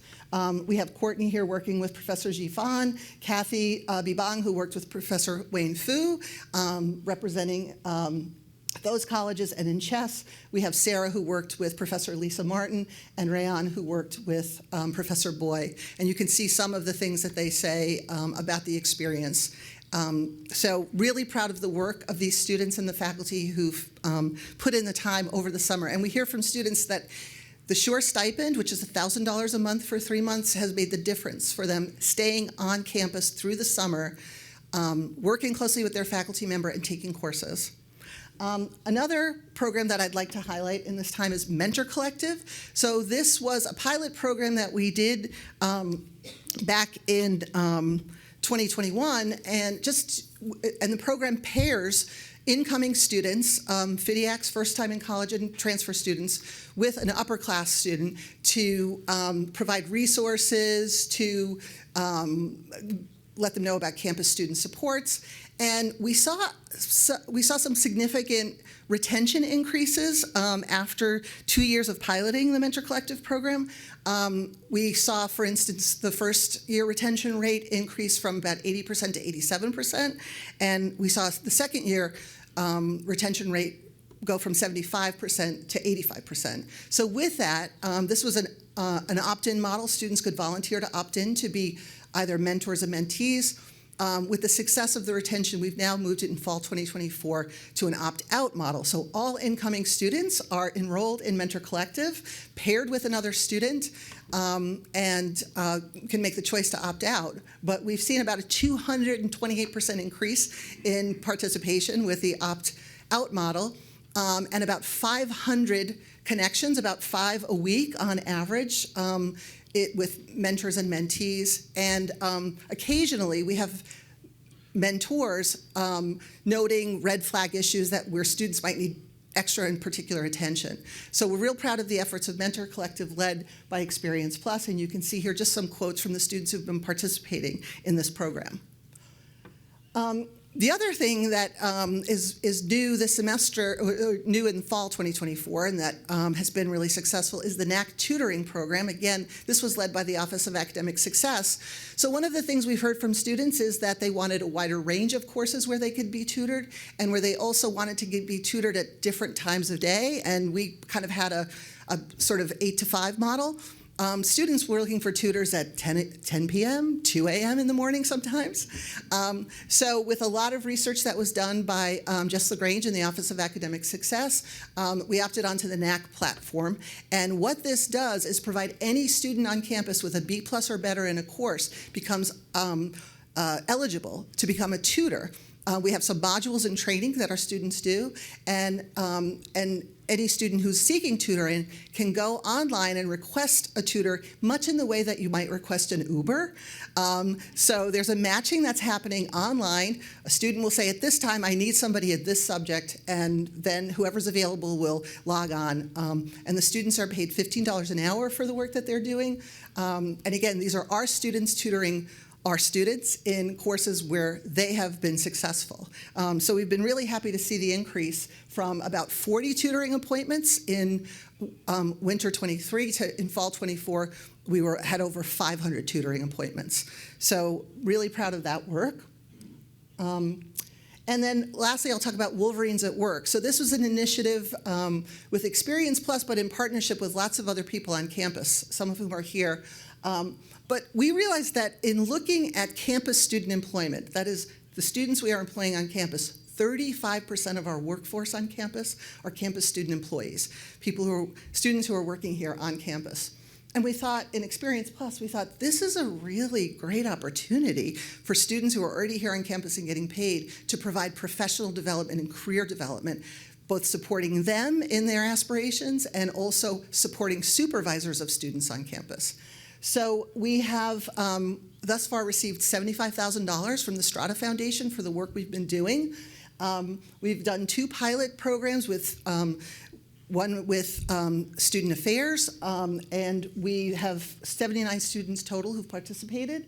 S8: We have Courtney here working with Professor Ji Fan, Kathy Bibang, who worked with Professor Wayne Fu, representing those colleges. And in chess, we have Sarah, who worked with Professor Lisa Martin, and Rayan, who worked with Professor Boy. And you can see some of the things that they say about the experience. So really proud of the work of these students and the faculty who've put in the time over the summer. And we hear from students that the SURE stipend, which is $1,000 a month for 3 months, has made the difference for them staying on campus through the summer, working closely with their faculty member and taking courses. Another program that I'd like to highlight in this time is Mentor Collective. So this was a pilot program that we did back in 2021, and the program pairs incoming students, FIDIACs, first time in college and transfer students, with an upper class student to provide resources, to let them know about campus student supports. And we saw some significant retention increases after 2 years of piloting the Mentor Collective program. We saw, for instance, the first year retention rate increase from about 80% to 87%, and we saw the second year retention rate go from 75% to 85%. So with that, this was an opt-in model. Students could volunteer to opt in to be either mentors or mentees. With the success of the retention, we've now moved it in fall 2024 to an opt-out model. So all incoming students are enrolled in Mentor Collective, paired with another student, and can make the choice to opt out. But we've seen about a 228% increase in participation with the opt-out model, and about 500 connections, about 5 a week on average, with mentors and mentees. And occasionally we have mentors noting red flag issues where students might need extra and particular attention. So we're real proud of the efforts of Mentor Collective led by Experience Plus, and you can see here just some quotes from the students who've been participating in this program. The other thing that is new this semester, or new in fall 2024, and that has been really successful is the NAC tutoring program. Again, this was led by the Office of Academic Success. So one of the things we've heard from students is that they wanted a wider range of courses where they could be tutored, and where they also wanted to be tutored at different times of day, and we kind of had a sort of 8 to 5 model. Students were looking for tutors at 10 p.m., 2 a.m. in the morning sometimes. So with a lot of research that was done by Jess LaGrange in the Office of Academic Success, we opted onto the NAC platform. And what this does is provide any student on campus with a B+ or better in a course becomes eligible to become a tutor. We have some modules and training that our students do, and any student who's seeking tutoring can go online and request a tutor, much in the way that you might request an Uber. So there's a matching that's happening online. A student will say, at this time, I need somebody at this subject, and then whoever's available will log on. And the students are paid $15 an hour for the work that they're doing. And again, these are our students tutoring our students in courses where they have been successful. So we've been really happy to see the increase from about 40 tutoring appointments in winter 23 to in fall 24, we had over 500 tutoring appointments. So really proud of that work. And then lastly, I'll talk about Wolverines at Work. So this was an initiative with Experience Plus, but in partnership with lots of other people on campus, some of whom are here. But we realized that in looking at campus student employment, that is the students we are employing on campus, 35% of our workforce on campus are campus student employees, students who are working here on campus. And we thought, in Experience Plus, we thought this is a really great opportunity for students who are already here on campus and getting paid to provide professional development and career development, both supporting them in their aspirations and also supporting supervisors of students on campus. So we have thus far received $75,000 from the Strata Foundation for the work we've been doing. We've done 2 pilot programs with one with Student Affairs, and we have 79 students total who've participated.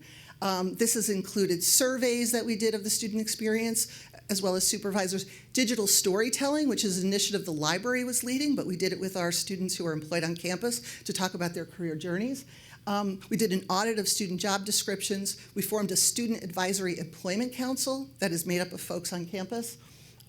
S8: This has included surveys that we did of the student experience, as well as supervisors. Digital storytelling, which is an initiative the library was leading, but we did it with our students who are employed on campus to talk about their career journeys. We did an audit of student job descriptions. We formed a student advisory employment council that is made up of folks on campus.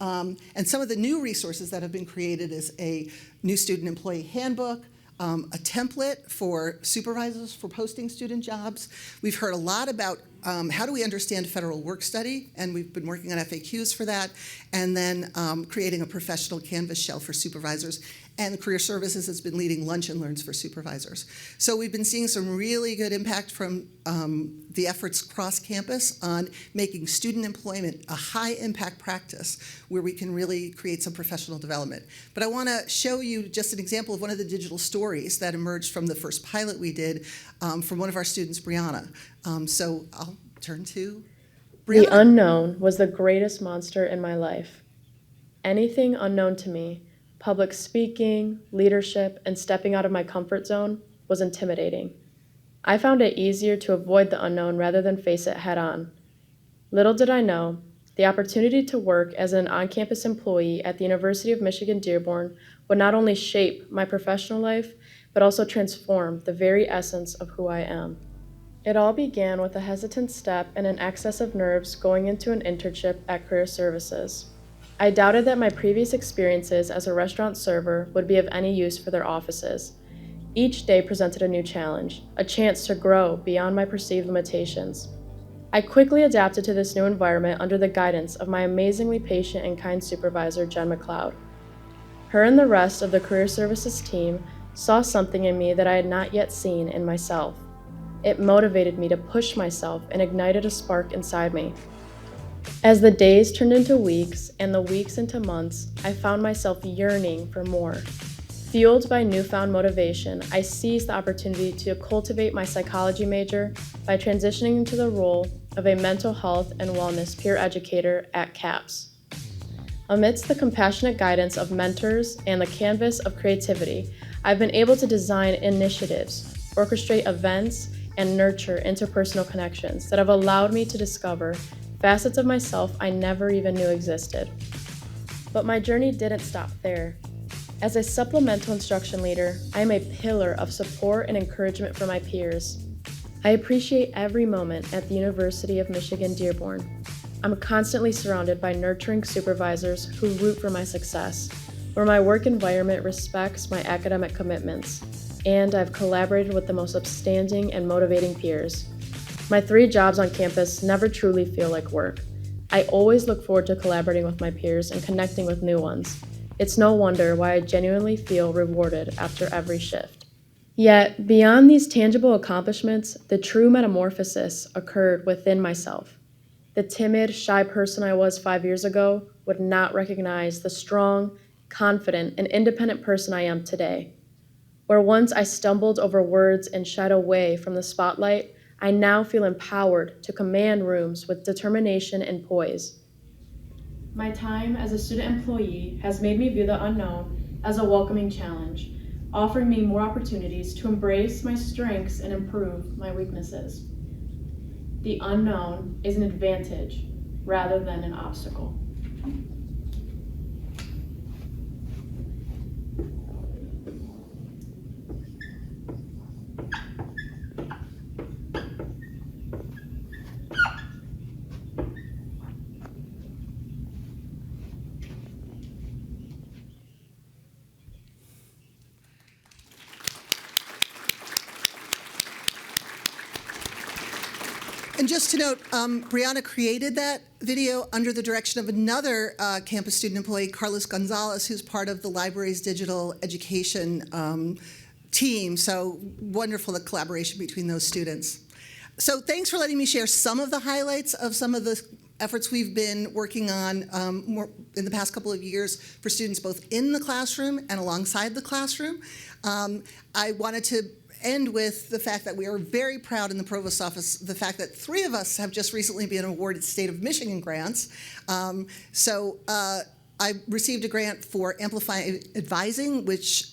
S8: And some of the new resources that have been created is a new student employee handbook, a template for supervisors for posting student jobs. We've heard a lot about how do we understand federal work study, and we've been working on FAQs for that, and then creating a professional Canvas shell for supervisors. And Career Services has been leading lunch and learns for supervisors. So we've been seeing some really good impact from the efforts cross campus on making student employment a high impact practice where we can really create some professional development. But I want to show you just an example of one of the digital stories that emerged from the first pilot we did from one of our students, Brianna. So I'll turn to Brianna.
S9: The unknown was the greatest monster in my life. Anything unknown to me, public speaking, leadership, and stepping out of my comfort zone, was intimidating. I found it easier to avoid the unknown rather than face it head on. Little did I know, the opportunity to work as an on-campus employee at the University of Michigan-Dearborn would not only shape my professional life, but also transform the very essence of who I am. It all began with a hesitant step and an excess of nerves going into an internship at Career Services. I doubted that my previous experiences as a restaurant server would be of any use for their offices. Each day presented a new challenge, a chance to grow beyond my perceived limitations. I quickly adapted to this new environment under the guidance of my amazingly patient and kind supervisor, Jen McLeod. Her and the rest of the Career Services team saw something in me that I had not yet seen in myself. It motivated me to push myself and ignited a spark inside me. As the days turned into weeks and the weeks into months, I found myself yearning for more. Fueled by newfound motivation, I seized the opportunity to cultivate my psychology major by transitioning into the role of a mental health and wellness peer educator at CAPS. Amidst the compassionate guidance of mentors and the canvas of creativity, I've been able to design initiatives, orchestrate events, and nurture interpersonal connections that have allowed me to discover facets of myself I never even knew existed. But my journey didn't stop there. As a supplemental instruction leader, I am a pillar of support and encouragement for my peers. I appreciate every moment at the University of Michigan-Dearborn. I'm constantly surrounded by nurturing supervisors who root for my success, where my work environment respects my academic commitments, and I've collaborated with the most upstanding and motivating peers. My 3 jobs on campus never truly feel like work. I always look forward to collaborating with my peers and connecting with new ones. It's no wonder why I genuinely feel rewarded after every shift. Yet, beyond these tangible accomplishments, the true metamorphosis occurred within myself. The timid, shy person I was 5 years ago would not recognize the strong, confident, and independent person I am today. Where once I stumbled over words and shied away from the spotlight, I now feel empowered to command rooms with determination and poise. My time as a student employee has made me view the unknown as a welcoming challenge, offering me more opportunities to embrace my strengths and improve my weaknesses. The unknown is an advantage rather than an obstacle.
S8: And just to note, Brianna created that video under the direction of another campus student employee, Carlos Gonzalez, who's part of the library's digital education team. So wonderful, the collaboration between those students. So thanks for letting me share some of the highlights of some of the efforts we've been working on more in the past couple of years for students both in the classroom and alongside the classroom. I wanted to end with the fact that we are very proud in the Provost's office, the fact that 3 of us have just recently been awarded State of Michigan grants. I received a grant for Amplify Advising, which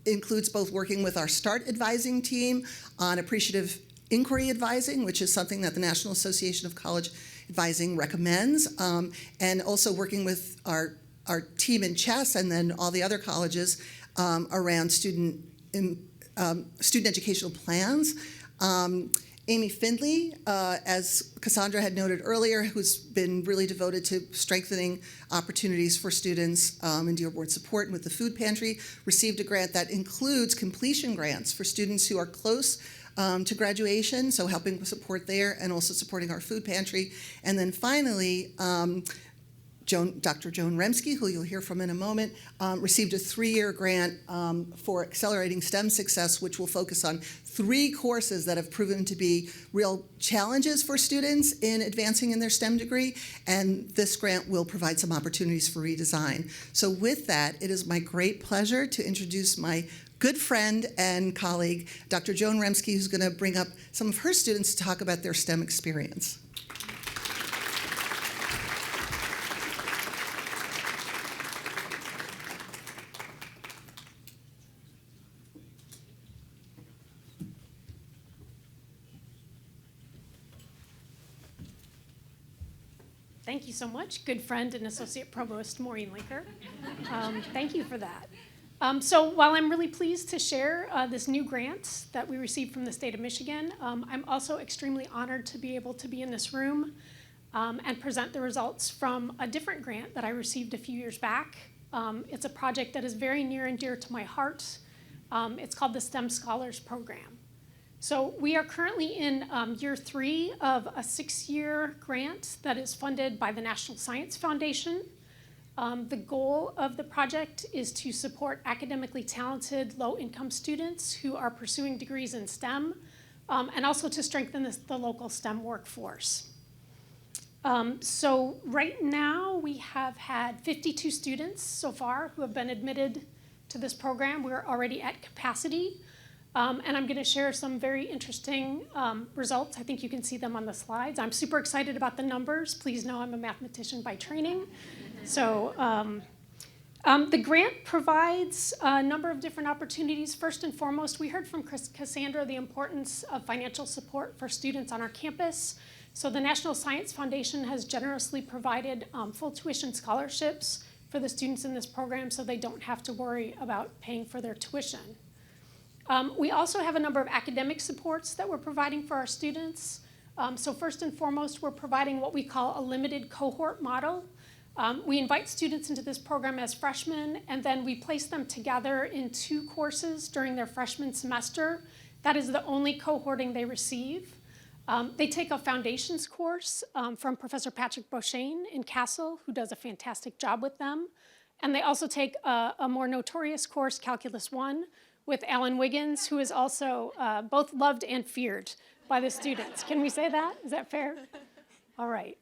S8: includes both working with our START advising team on appreciative inquiry advising, which is something that the National Association of College Advising recommends, and also working with our team in Chess and then all the other colleges around student educational plans. Amy Findley, as Cassandra had noted earlier, who's been really devoted to strengthening opportunities for students in Dearborn support and with the food pantry, received a grant that includes completion grants for students who are close to graduation, so helping with support there and also supporting our food pantry. And then finally, Dr. Joan Remsky, who you'll hear from in a moment, received a 3-year grant for accelerating STEM success, which will focus on 3 courses that have proven to be real challenges for students in advancing in their STEM degree, and this grant will provide some opportunities for redesign. So with that, it is my great pleasure to introduce my good friend and colleague, Dr. Joan Remsky, who's going to bring up some of her students to talk about their STEM experience.
S10: Thank you so much, good friend and Associate Provost Maureen Linker. Thank you for that. So while I'm really pleased to share this new grant that we received from the state of Michigan, I'm also extremely honored to be able to be in this room and present the results from a different grant that I received a few years back. It's a project that is very near and dear to my heart. It's called the STEM Scholars Program. So we are currently in year 3 of a 6-year grant that is funded by the National Science Foundation. The goal of the project is to support academically talented, low-income students who are pursuing degrees in STEM, and also to strengthen the local STEM workforce. So right now we have had 52 students so far who have been admitted to this program. We're already at capacity. And I'm going to share some very interesting results. I think you can see them on the slides. I'm super excited about the numbers. Please know I'm a mathematician by training. So the grant provides a number of different opportunities. First and foremost, we heard from Cassandra the importance of financial support for students on our campus. So the National Science Foundation has generously provided full tuition scholarships for the students in this program so they don't have to worry about paying for their tuition. We also have a number of academic supports that we're providing for our students. So first and foremost, we're providing what we call a limited cohort model. We invite students into this program as freshmen, and then we place them together in 2 courses during their freshman semester. That is the only cohorting they receive. They take a foundations course from Professor Patrick Beauchesne in Castle, who does a fantastic job with them. And they also take a more notorious course, Calculus 1, with Alan Wiggins, who is also both loved and feared by the students. Can we say that? Is that fair? All right.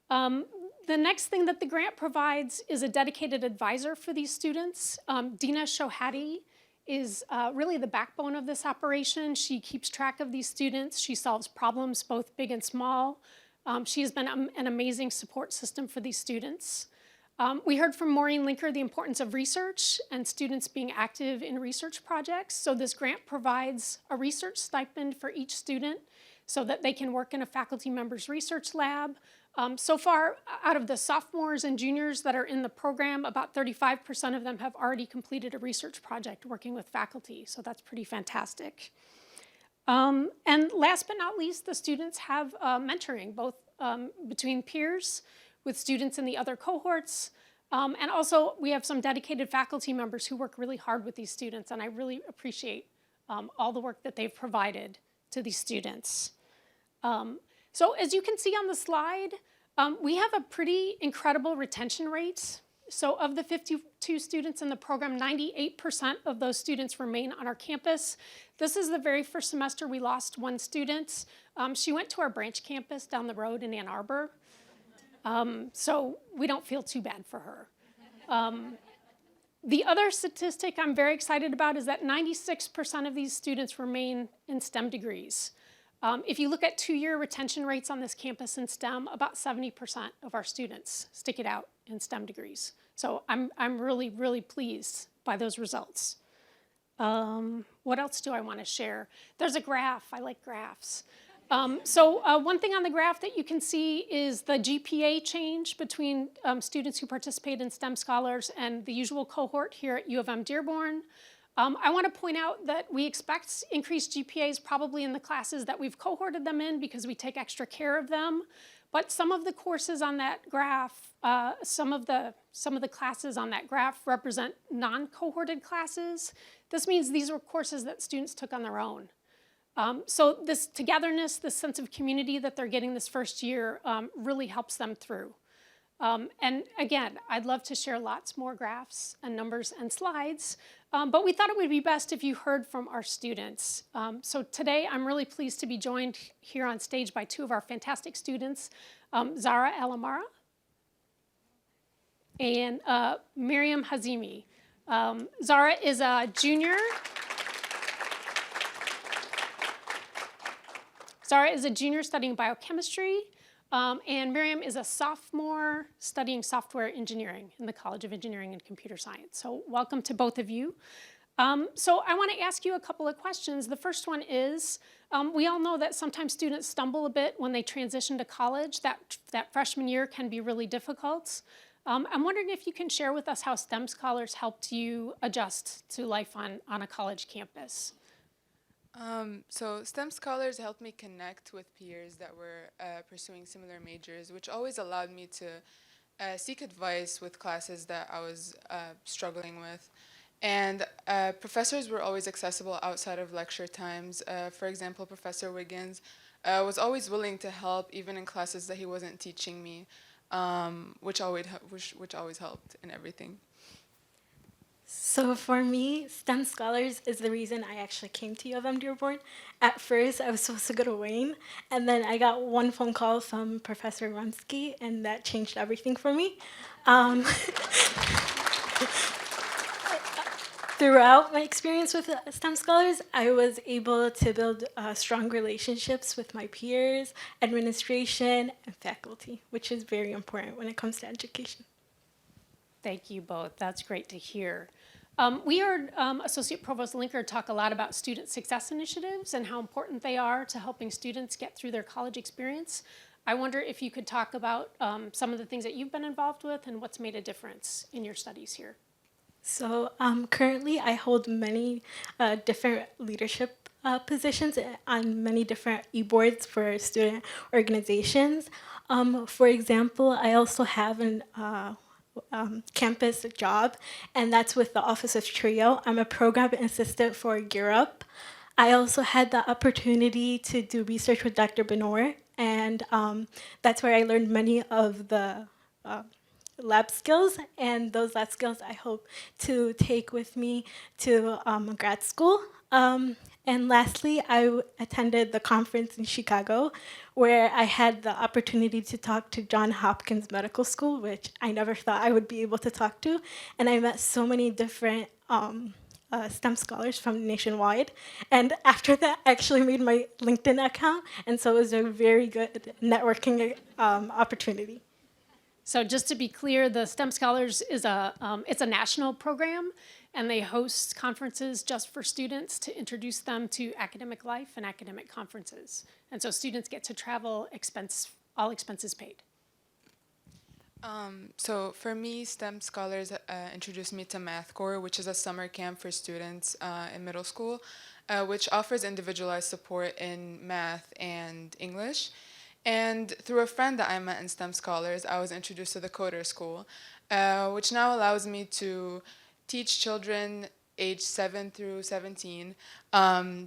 S10: The next thing that the grant provides is a dedicated advisor for these students. Dina Shohati is really the backbone of this operation. She keeps track of these students. She solves problems both big and small. She has been an amazing support system for these students. We heard from Maureen Linker the importance of research and students being active in research projects. So this grant provides a research stipend for each student so that they can work in a faculty member's research lab. So far, out of the sophomores and juniors that are in the program, about 35% of them have already completed a research project working with faculty, so that's pretty fantastic. And last but not least, the students have mentoring, both between peers, with students in the other cohorts, and also we have some dedicated faculty members who work really hard with these students, and I really appreciate all the work that they've provided to these students. So as you can see on the slide, we have a pretty incredible retention rate. So of the 52 students in the program, 98% of those students remain on our campus. This is the very first semester we lost 1 student. She went to our branch campus down the road in Ann Arbor. So we don't feel too bad for her. The other statistic I'm very excited about is that 96% of these students remain in STEM degrees. If you look at 2-year retention rates on this campus in STEM, about 70% of our students stick it out in STEM degrees. So I'm really, really pleased by those results. What else do I want to share? There's a graph. I like graphs. So one thing on the graph that you can see is the GPA change between students who participate in STEM Scholars and the usual cohort here at U of M-Dearborn. I want to point out that we expect increased GPAs probably in the classes that we've cohorted them in because we take extra care of them. But some of the courses on that graph, some of the classes on that graph represent non-cohorted classes. This means these were courses that students took on their own. So this togetherness, this sense of community that they're getting this first year really helps them through. And again, I'd love to share lots more graphs and numbers and slides, but we thought it would be best if you heard from our students. So today, I'm really pleased to be joined here on stage by 2 of our fantastic students, Zara Alamara and Miriam Hazimi. Zara is a junior. Zara is a junior studying biochemistry. And Miriam is a sophomore studying software engineering in the College of Engineering and Computer Science. So welcome to both of you. So I want to ask you a couple of questions. The first one is, we all know that sometimes students stumble a bit when they transition to college. That freshman year can be really difficult. I'm wondering if you can share with us how STEM Scholars helped you adjust to life on a college campus.
S11: So STEM Scholars helped me connect with peers that were pursuing similar majors, which always allowed me to seek advice with classes that I was struggling with. And professors were always accessible outside of lecture times. For example, Professor Wiggins was always willing to help, even in classes that he wasn't teaching me, which always helped in everything.
S12: So for me, STEM Scholars is the reason I actually came to U of M-Dearborn. At first, I was supposed to go to Wayne, and then I got one phone call from Professor Rumsky, and that changed everything for me. throughout my experience with STEM scholars, I was able to build strong relationships with my peers, administration, and faculty, which is very important when it comes to education.
S10: Thank you both. That's great to hear. We heard Associate Provost Linker talk a lot about student success initiatives and how important they are to helping students get through their college experience. I wonder if you could talk about some of the things that you've been involved with and what's made a difference in your studies here.
S12: So currently I hold many different leadership positions on many different e-boards for student organizations. For example, I also have an campus job, and that's with the Office of TRIO. I'm a program assistant for Gear Up. I also had the opportunity to do research with Dr. Benor, and that's where I learned many of the lab skills, and those lab skills I hope to take with me to grad school. And lastly, I attended the conference in Chicago where I had the opportunity to talk to Johns Hopkins Medical School, which I never thought I would be able to talk to. And I met so many different STEM scholars from nationwide. And after that, I actually made my LinkedIn account. And so it was a very good networking opportunity.
S10: So just to be clear, the STEM Scholars is it's a national program, and they host conferences just for students to introduce them to academic life and academic conferences. And so students get to travel all expenses paid.
S11: So for me, STEM Scholars introduced me to Math Corps, which is a summer camp for students in middle school, which offers individualized support in math and English. And through a friend that I met in STEM Scholars, I was introduced to the Coder School, which now allows me to teach children aged 7 through 17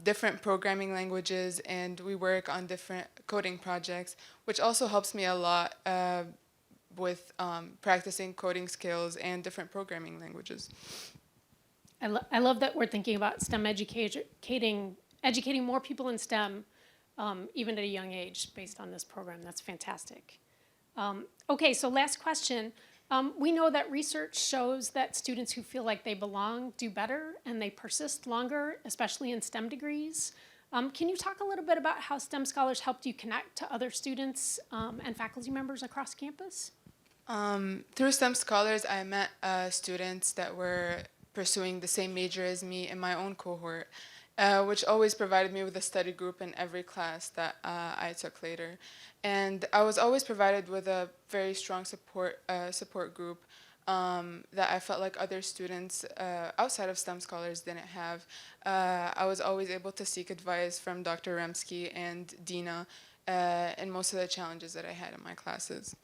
S11: different programming languages, and we work on different coding projects, which also helps me a lot with practicing coding skills and different programming languages.
S10: I love that we're thinking about STEM educating more people in STEM, even at a young age, based on this program. That's fantastic. Okay, so last question. We know that research shows that students who feel like they belong do better and they persist longer, especially in STEM degrees. Can you talk a little bit about how STEM Scholars helped you connect to other students and faculty members across campus?
S11: Through STEM Scholars, I met students that were pursuing the same major as me in my own cohort, which always provided me with a study group in every class that I took later. And I was always provided with a very strong support group that I felt like other students outside of STEM Scholars didn't have. I was always able to seek advice from Dr. Remsky and Dina in most of the challenges that I had in my classes.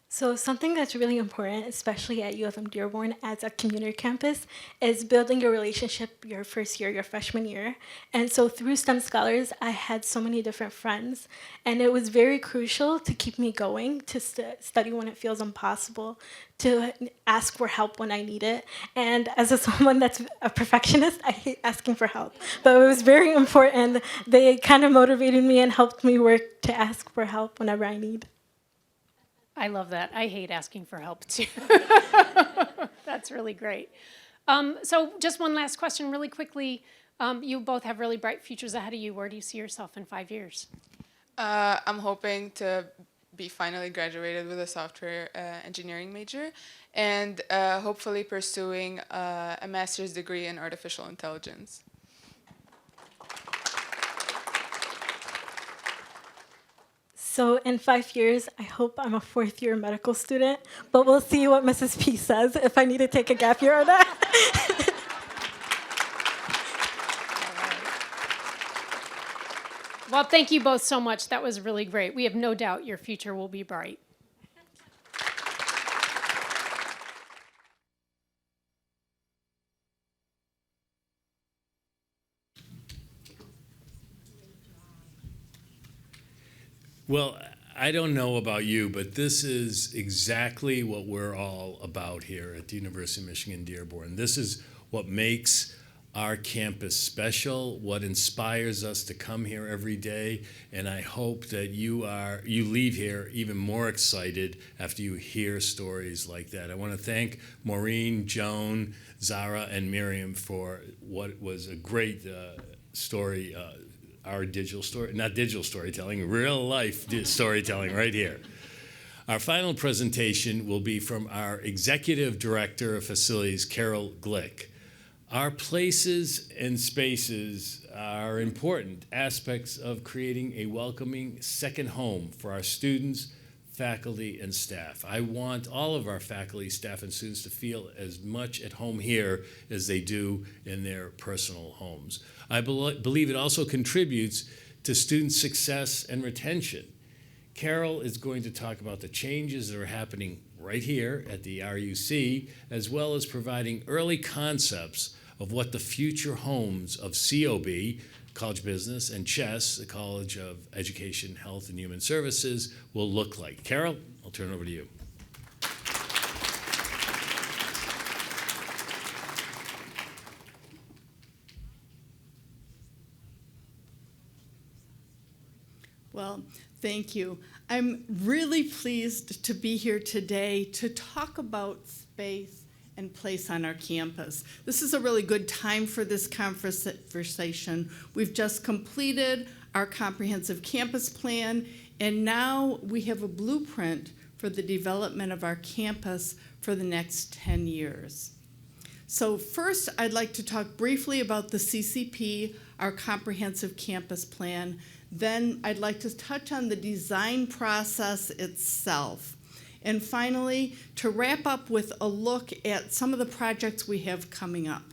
S12: So something that's really important, especially at UM-Dearborn as a community campus, is building your relationship your first year, your freshman year. And so through STEM Scholars, I had so many different friends, and it was very crucial to keep me going, to study when it feels impossible, to ask for help when I need it. And as someone that's a perfectionist, I hate asking for help. But it was very important. They kind of motivated me and helped me work to ask for help whenever I need.
S10: I love that. I hate asking for help too. That's really great. So just one last question really quickly. You both have really bright futures ahead of you. Where do you see yourself in 5 years?
S11: I'm hoping to be finally graduated with a software engineering major and hopefully pursuing a master's degree in artificial intelligence.
S12: So in 5 years, I hope I'm a fourth-year medical student, but we'll see what Mrs. P says, if I need to take a gap year or not.
S10: Well, thank you both so much. That was really great. We have no doubt your future will be bright.
S2: Well, I don't know about you, but this is exactly what we're all about here at the University of Michigan-Dearborn. This is what makes our campus special, what inspires us to come here every day, and I hope that you leave here even more excited after you hear stories like that. I want to thank Maureen, Joan, Zara, and Miriam for what was a great story, our digital story, not digital storytelling, real life storytelling right here. Our final presentation will be from our Executive Director of Facilities, Carol Glick. Our places and spaces are important aspects of creating a welcoming second home for our students, faculty, and staff. I want all of our faculty, staff, and students to feel as much at home here as they do in their personal homes. I believe it also contributes to student success and retention. Carol is going to talk about the changes that are happening right here at the RUC, as well as providing early concepts of what the future homes of COB, College of Business, and CHES, the College of Education, Health, and Human Services, will look like. Carol, I'll turn it over to you.
S13: Well, thank you. I'm really pleased to be here today to talk about space and place on our campus. This is a really good time for this conversation. We've just completed our comprehensive campus plan, and now we have a blueprint for the development of our campus for the next 10 years. So first, I'd like to talk briefly about the CCP, our comprehensive campus plan. Then I'd like to touch on the design process itself. And finally, to wrap up with a look at some of the projects we have coming up.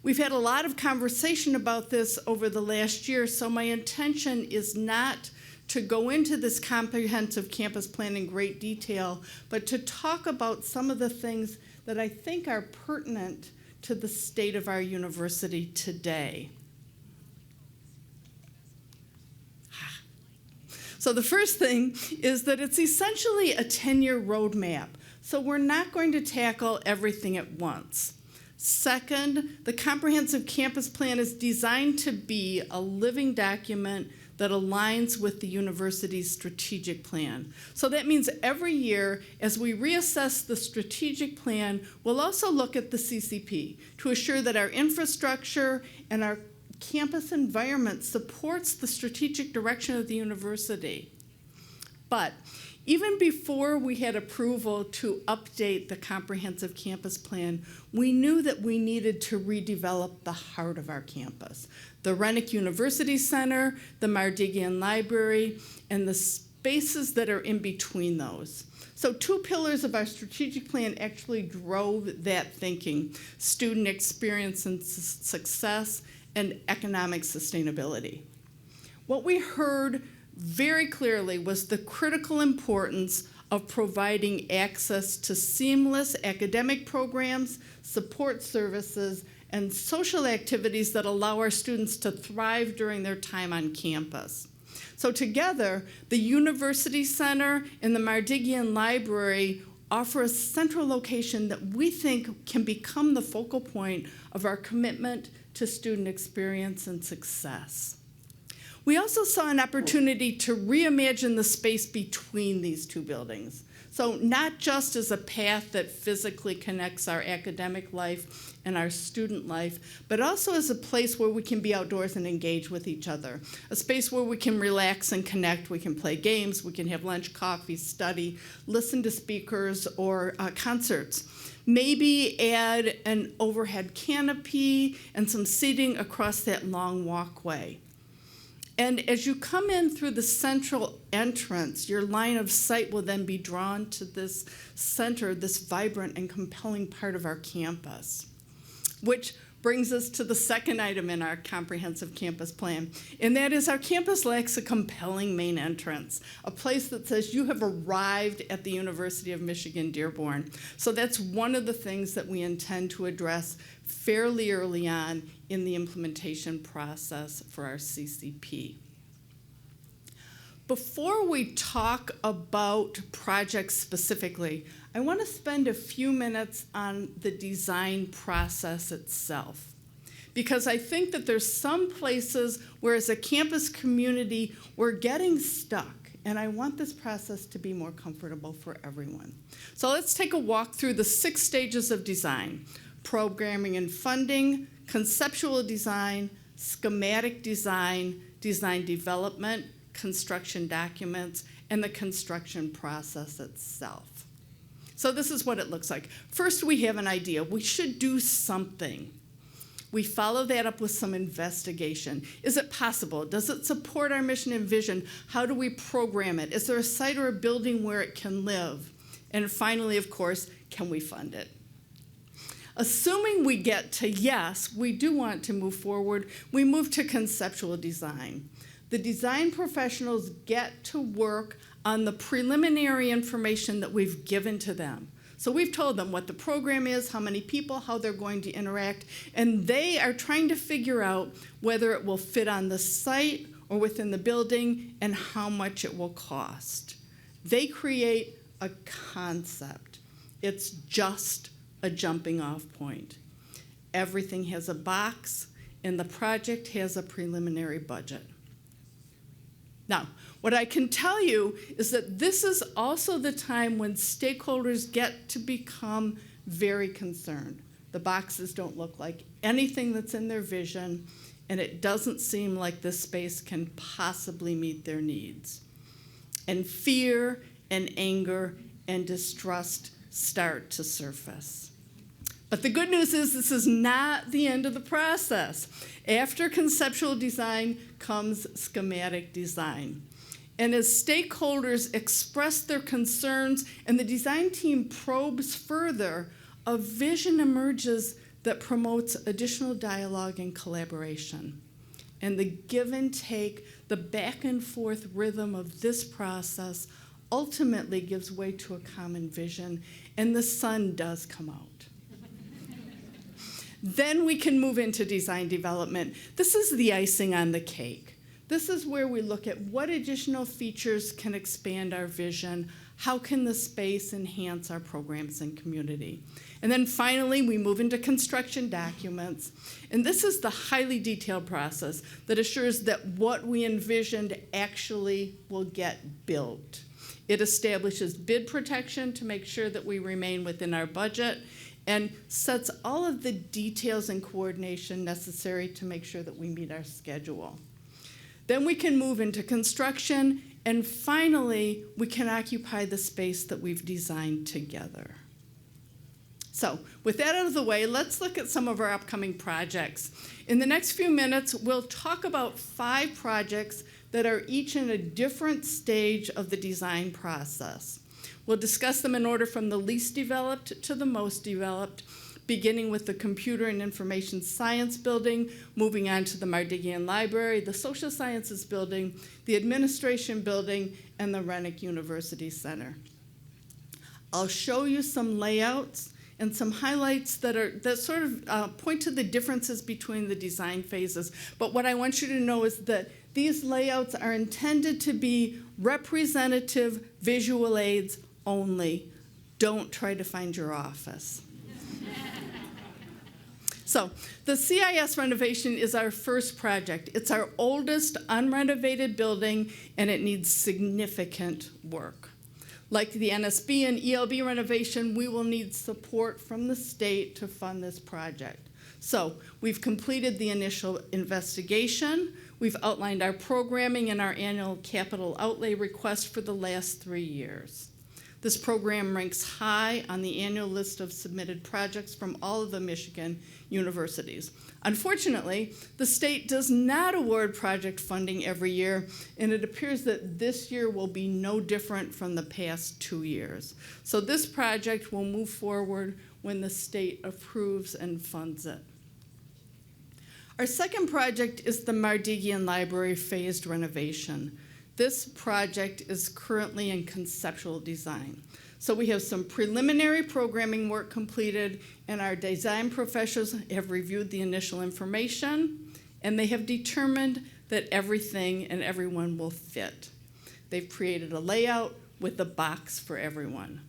S13: We've had a lot of conversation about this over the last year, so my intention is not to go into this comprehensive campus plan in great detail, but to talk about some of the things that I think are pertinent to the state of our university today. So the first thing is that it's essentially a 10-year roadmap. So we're not going to tackle everything at once. Second, the comprehensive campus plan is designed to be a living document that aligns with the university's strategic plan. So that means every year, as we reassess the strategic plan, we'll also look at the CCP to assure that our infrastructure and our campus environment supports the strategic direction of the university. But even before we had approval to update the comprehensive campus plan, we knew that we needed to redevelop the heart of our campus. The Renwick University Center, the Mardigian Library, and the spaces that are in between those. So two pillars of our strategic plan actually drove that thinking: student experience and success, and economic sustainability. What we heard very clearly was the critical importance of providing access to seamless academic programs, support services, and social activities that allow our students to thrive during their time on campus. So together, the University Center and the Mardigian Library offer a central location that we think can become the focal point of our commitment to student experience and success. We also saw an opportunity to reimagine the space between these two buildings. So not just as a path that physically connects our academic life and our student life, but also as a place where we can be outdoors and engage with each other. A space where we can relax and connect. We can play games, we can have lunch, coffee, study, listen to speakers or concerts. Maybe add an overhead canopy and some seating across that long walkway. And as you come in through the central entrance, your line of sight will then be drawn to this center, this vibrant and compelling part of our campus, which brings us to the second item in our comprehensive campus plan, and that is our campus lacks a compelling main entrance, a place that says you have arrived at the University of Michigan-Dearborn. So that's one of the things that we intend to address fairly early on in the implementation process for our CCP. before we talk about projects specifically, I want to spend a few minutes on the design process itself. Because I think that there's some places where as a campus community, we're getting stuck. And I want this process to be more comfortable for everyone. So let's take a walk through the 6 stages of design: programming and funding, conceptual design, schematic design, design development, construction documents, and the construction process itself. So this is what it looks like. First, we have an idea. We should do something. We follow that up with some investigation. Is it possible? Does it support our mission and vision? How do we program it? Is there a site or a building where it can live? And finally, of course, can we fund it? Assuming we get to yes, we do want to move forward, we move to conceptual design. The design professionals get to work on the preliminary information that we've given to them. So we've told them what the program is, how many people, how they're going to interact, and they are trying to figure out whether it will fit on the site or within the building and how much it will cost. They create a concept. It's just a jumping off point. Everything has a box, and the project has a preliminary budget. Now, what I can tell you is that this is also the time when stakeholders get to become very concerned. The boxes don't look like anything that's in their vision, and it doesn't seem like this space can possibly meet their needs. And fear and anger and distrust start to surface. But the good news is this is not the end of the process. After conceptual design comes schematic design. And as stakeholders express their concerns and the design team probes further, a vision emerges that promotes additional dialogue and collaboration. And the give and take, the back and forth rhythm of this process ultimately gives way to a common vision, and the sun does come out. Then we can move into design development. This is the icing on the cake. This is where we look at what additional features can expand our vision, how can the space enhance our programs and community. And then finally, we move into construction documents. And this is the highly detailed process that assures that what we envisioned actually will get built. It establishes bid protection to make sure that we remain within our budget and sets all of the details and coordination necessary to make sure that we meet our schedule. Then we can move into construction, and finally, we can occupy the space that we've designed together. So, with that out of the way, let's look at some of our upcoming projects. In the next few minutes, we'll talk about 5 projects that are each in a different stage of the design process. We'll discuss them in order from the least developed to the most developed, beginning with the Computer and Information Science Building, moving on to the Mardigian Library, the Social Sciences Building, the Administration Building, and the Renwick University Center. I'll show you some layouts and some highlights that sort of point to the differences between the design phases. But what I want you to know is that these layouts are intended to be representative visual aids only. Don't try to find your office. So the CIS renovation is our first project. It's our oldest unrenovated building, and it needs significant work. Like the NSB and ELB renovation, we will need support from the state to fund this project. So we've completed the initial investigation. We've outlined our programming and our annual capital outlay request for the last 3 years. This program ranks high on the annual list of submitted projects from all of the Michigan universities. Unfortunately, the state does not award project funding every year, and it appears that this year will be no different from the past 2 years. So this project will move forward when the state approves and funds it. Our second project is the Mardigian Library phased renovation. This project is currently in conceptual design. So we have some preliminary programming work completed, and our design professionals have reviewed the initial information, and they have determined that everything and everyone will fit. They've created a layout with a box for everyone.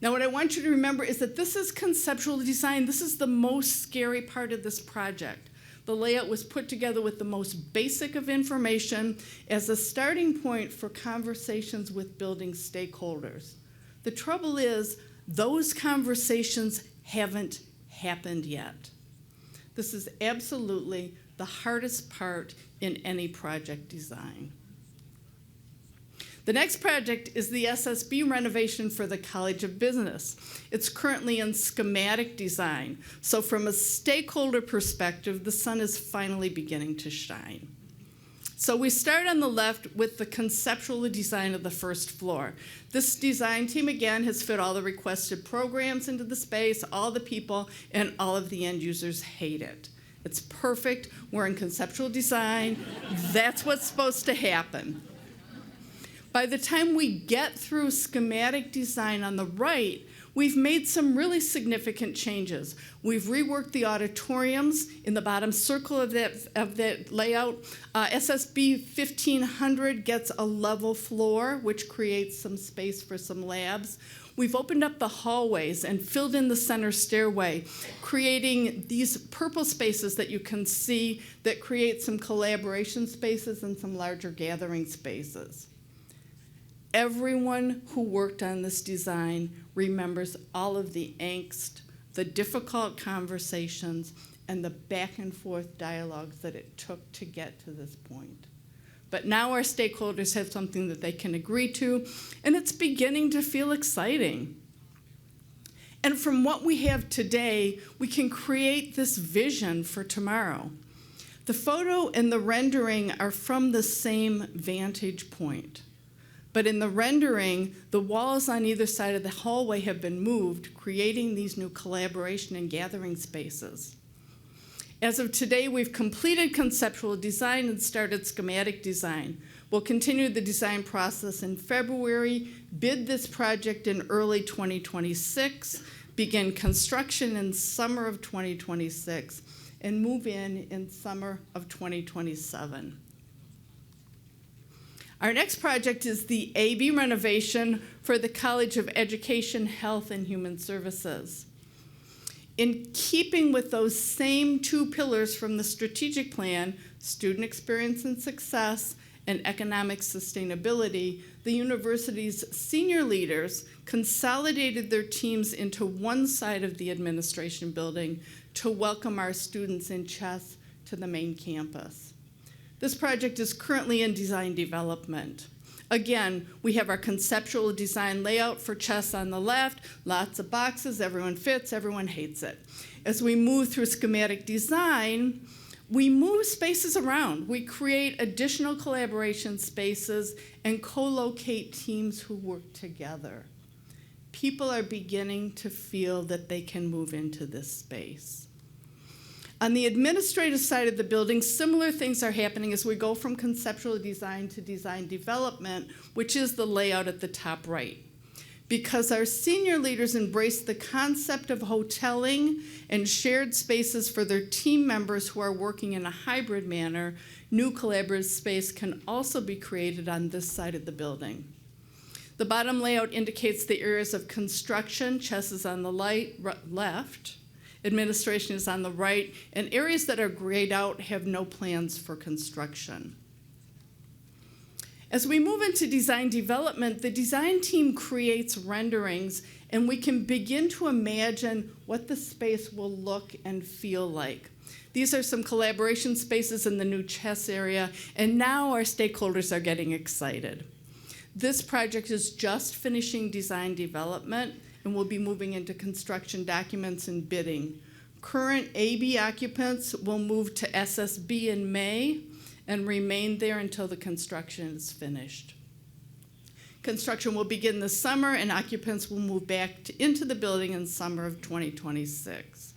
S13: Now, what I want you to remember is that this is conceptual design. This is the most scary part of this project. The layout was put together with the most basic of information as a starting point for conversations with building stakeholders. The trouble is, those conversations haven't happened yet. This is absolutely the hardest part in any project design. The next project is the SSB renovation for the College of Business. It's currently in schematic design. So from a stakeholder perspective, the sun is finally beginning to shine. So we start on the left with the conceptual design of the first floor. This design team, again, has fit all the requested programs into the space, all the people, and all of the end users hate it. It's perfect. We're in conceptual design. That's what's supposed to happen. By the time we get through schematic design on the right, we've made some really significant changes. We've reworked the auditoriums in the bottom circle of that layout. SSB 1500 gets a level floor, which creates some space for some labs. We've opened up the hallways and filled in the center stairway, creating these purple spaces that you can see that create some collaboration spaces and some larger gathering spaces. Everyone who worked on this design remembers all of the angst, the difficult conversations, and the back and forth dialogues that it took to get to this point. But now our stakeholders have something that they can agree to, and it's beginning to feel exciting. And from what we have today, we can create this vision for tomorrow. The photo and the rendering are from the same vantage point. But in the rendering, the walls on either side of the hallway have been moved, creating these new collaboration and gathering spaces. As of today, we've completed conceptual design and started schematic design. We'll continue the design process in February, bid this project in early 2026, begin construction in summer of 2026, and move in summer of 2027. Our next project is the AB renovation for the College of Education, Health, and Human Services. In keeping with those same two pillars from the strategic plan, student experience and success, and economic sustainability, the university's senior leaders consolidated their teams into one side of the administration building to welcome our students in chess to the main campus. This project is currently in design development. Again, we have our conceptual design layout for chess on the left, lots of boxes, everyone fits, everyone hates it. As we move through schematic design, we move spaces around. We create additional collaboration spaces and co-locate teams who work together. People are beginning to feel that they can move into this space. On the administrative side of the building, similar things are happening as we go from conceptual design to design development, which is the layout at the top right. Because our senior leaders embrace the concept of hoteling and shared spaces for their team members who are working in a hybrid manner, new collaborative space can also be created on this side of the building. The bottom layout indicates the areas of construction. Chess is on the left. Administration is on the right, and areas that are grayed out have no plans for construction. As we move into design development, the design team creates renderings, and we can begin to imagine what the space will look and feel like. These are some collaboration spaces in the new chess area, and now our stakeholders are getting excited. This project is just finishing design development, and we'll be moving into construction documents and bidding. Current AB occupants will move to SSB in May and remain there until the construction is finished. Construction will begin this summer, and occupants will move back into the building in summer of 2026.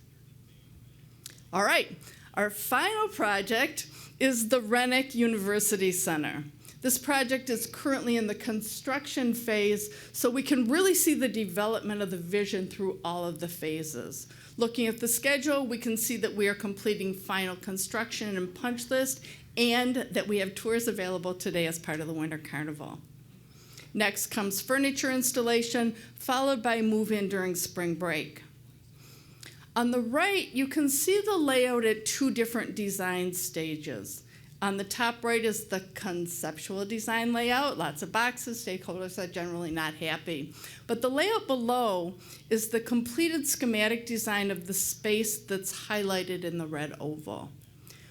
S13: All right, our final project is the Rennick University Center. This project is currently in the construction phase, so we can really see the development of the vision through all of the phases. Looking at the schedule, we can see that we are completing final construction and punch list and that we have tours available today as part of the Winter Carnival. Next comes furniture installation, followed by move-in during spring break. On the right, you can see the layout at two different design stages. On the top right is the conceptual design layout, lots of boxes, stakeholders are generally not happy. But the layout below is the completed schematic design of the space that's highlighted in the red oval.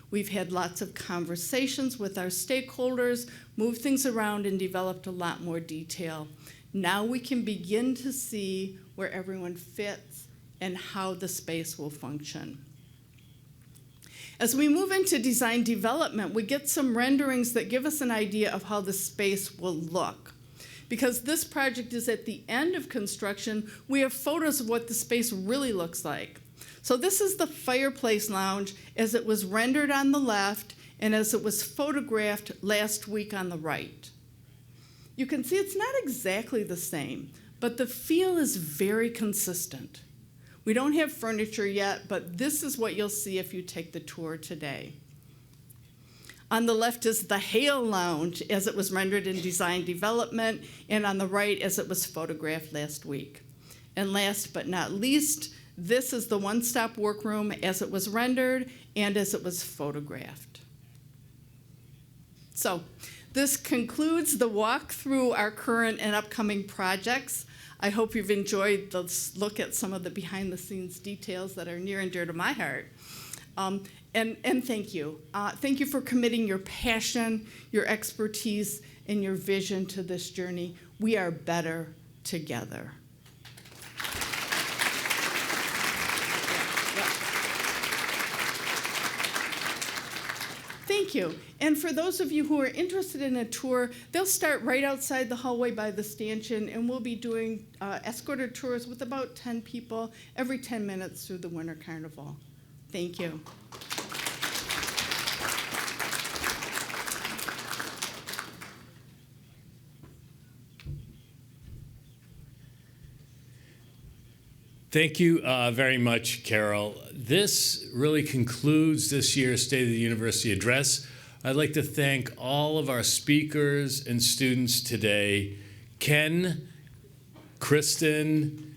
S13: We've had lots of conversations with our stakeholders, moved things around, and developed a lot more detail. Now we can begin to see where everyone fits and how the space will function. As we move into design development, we get some renderings that give us an idea of how the space will look. Because this project is at the end of construction, we have photos of what the space really looks like. So this is the fireplace lounge as it was rendered on the left and as it was photographed last week on the right. You can see it's not exactly the same, but the feel is very consistent. We don't have furniture yet, but this is what you'll see if you take the tour today. On the left is the Hale Lounge as it was rendered in design development, and on the right as it was photographed last week. And last but not least, this is the one-stop workroom as it was rendered and as it was photographed. So this concludes the walk through our current and upcoming projects. I hope you've enjoyed this look at some of the behind-the-scenes details that are near and dear to my heart. And thank you. Thank you for committing your passion, your expertise, and your vision to this journey. We are better together. Thank you. And for those of you who are interested in a tour, they'll start right outside the hallway by the stanchion, and we'll be doing escorted tours with about 10 people every 10 minutes through the Winter Carnival. Thank you.
S2: Thank you very much, Carol. This really concludes this year's State of the University Address. I'd like to thank all of our speakers and students today. Ken, Kristen,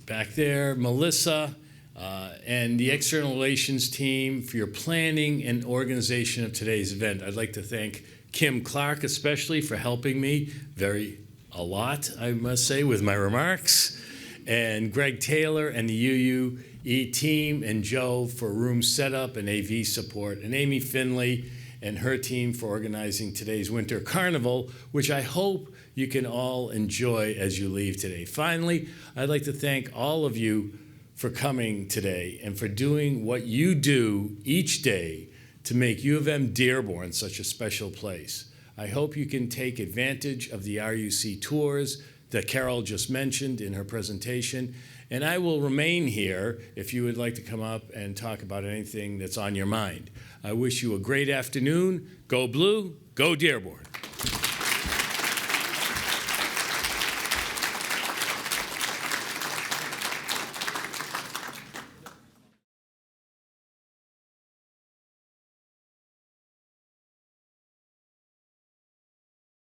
S2: back there, Melissa, and the External Relations team for your planning and organization of today's event. I'd like to thank Kim Clark especially for helping me a lot, I must say, with my remarks. And Greg Taylor and the UUE team, and Joe for room setup and AV support, and Amy Finley and her team for organizing today's Winter Carnival, which I hope you can all enjoy as you leave today. Finally, I'd like to thank all of you for coming today and for doing what you do each day to make U of M-Dearborn such a special place. I hope you can take advantage of the RUC tours that Carol just mentioned in her presentation, and I will remain here if you would like to come up and talk about anything that's on your mind. I wish you a great afternoon. Go Blue, go Dearborn.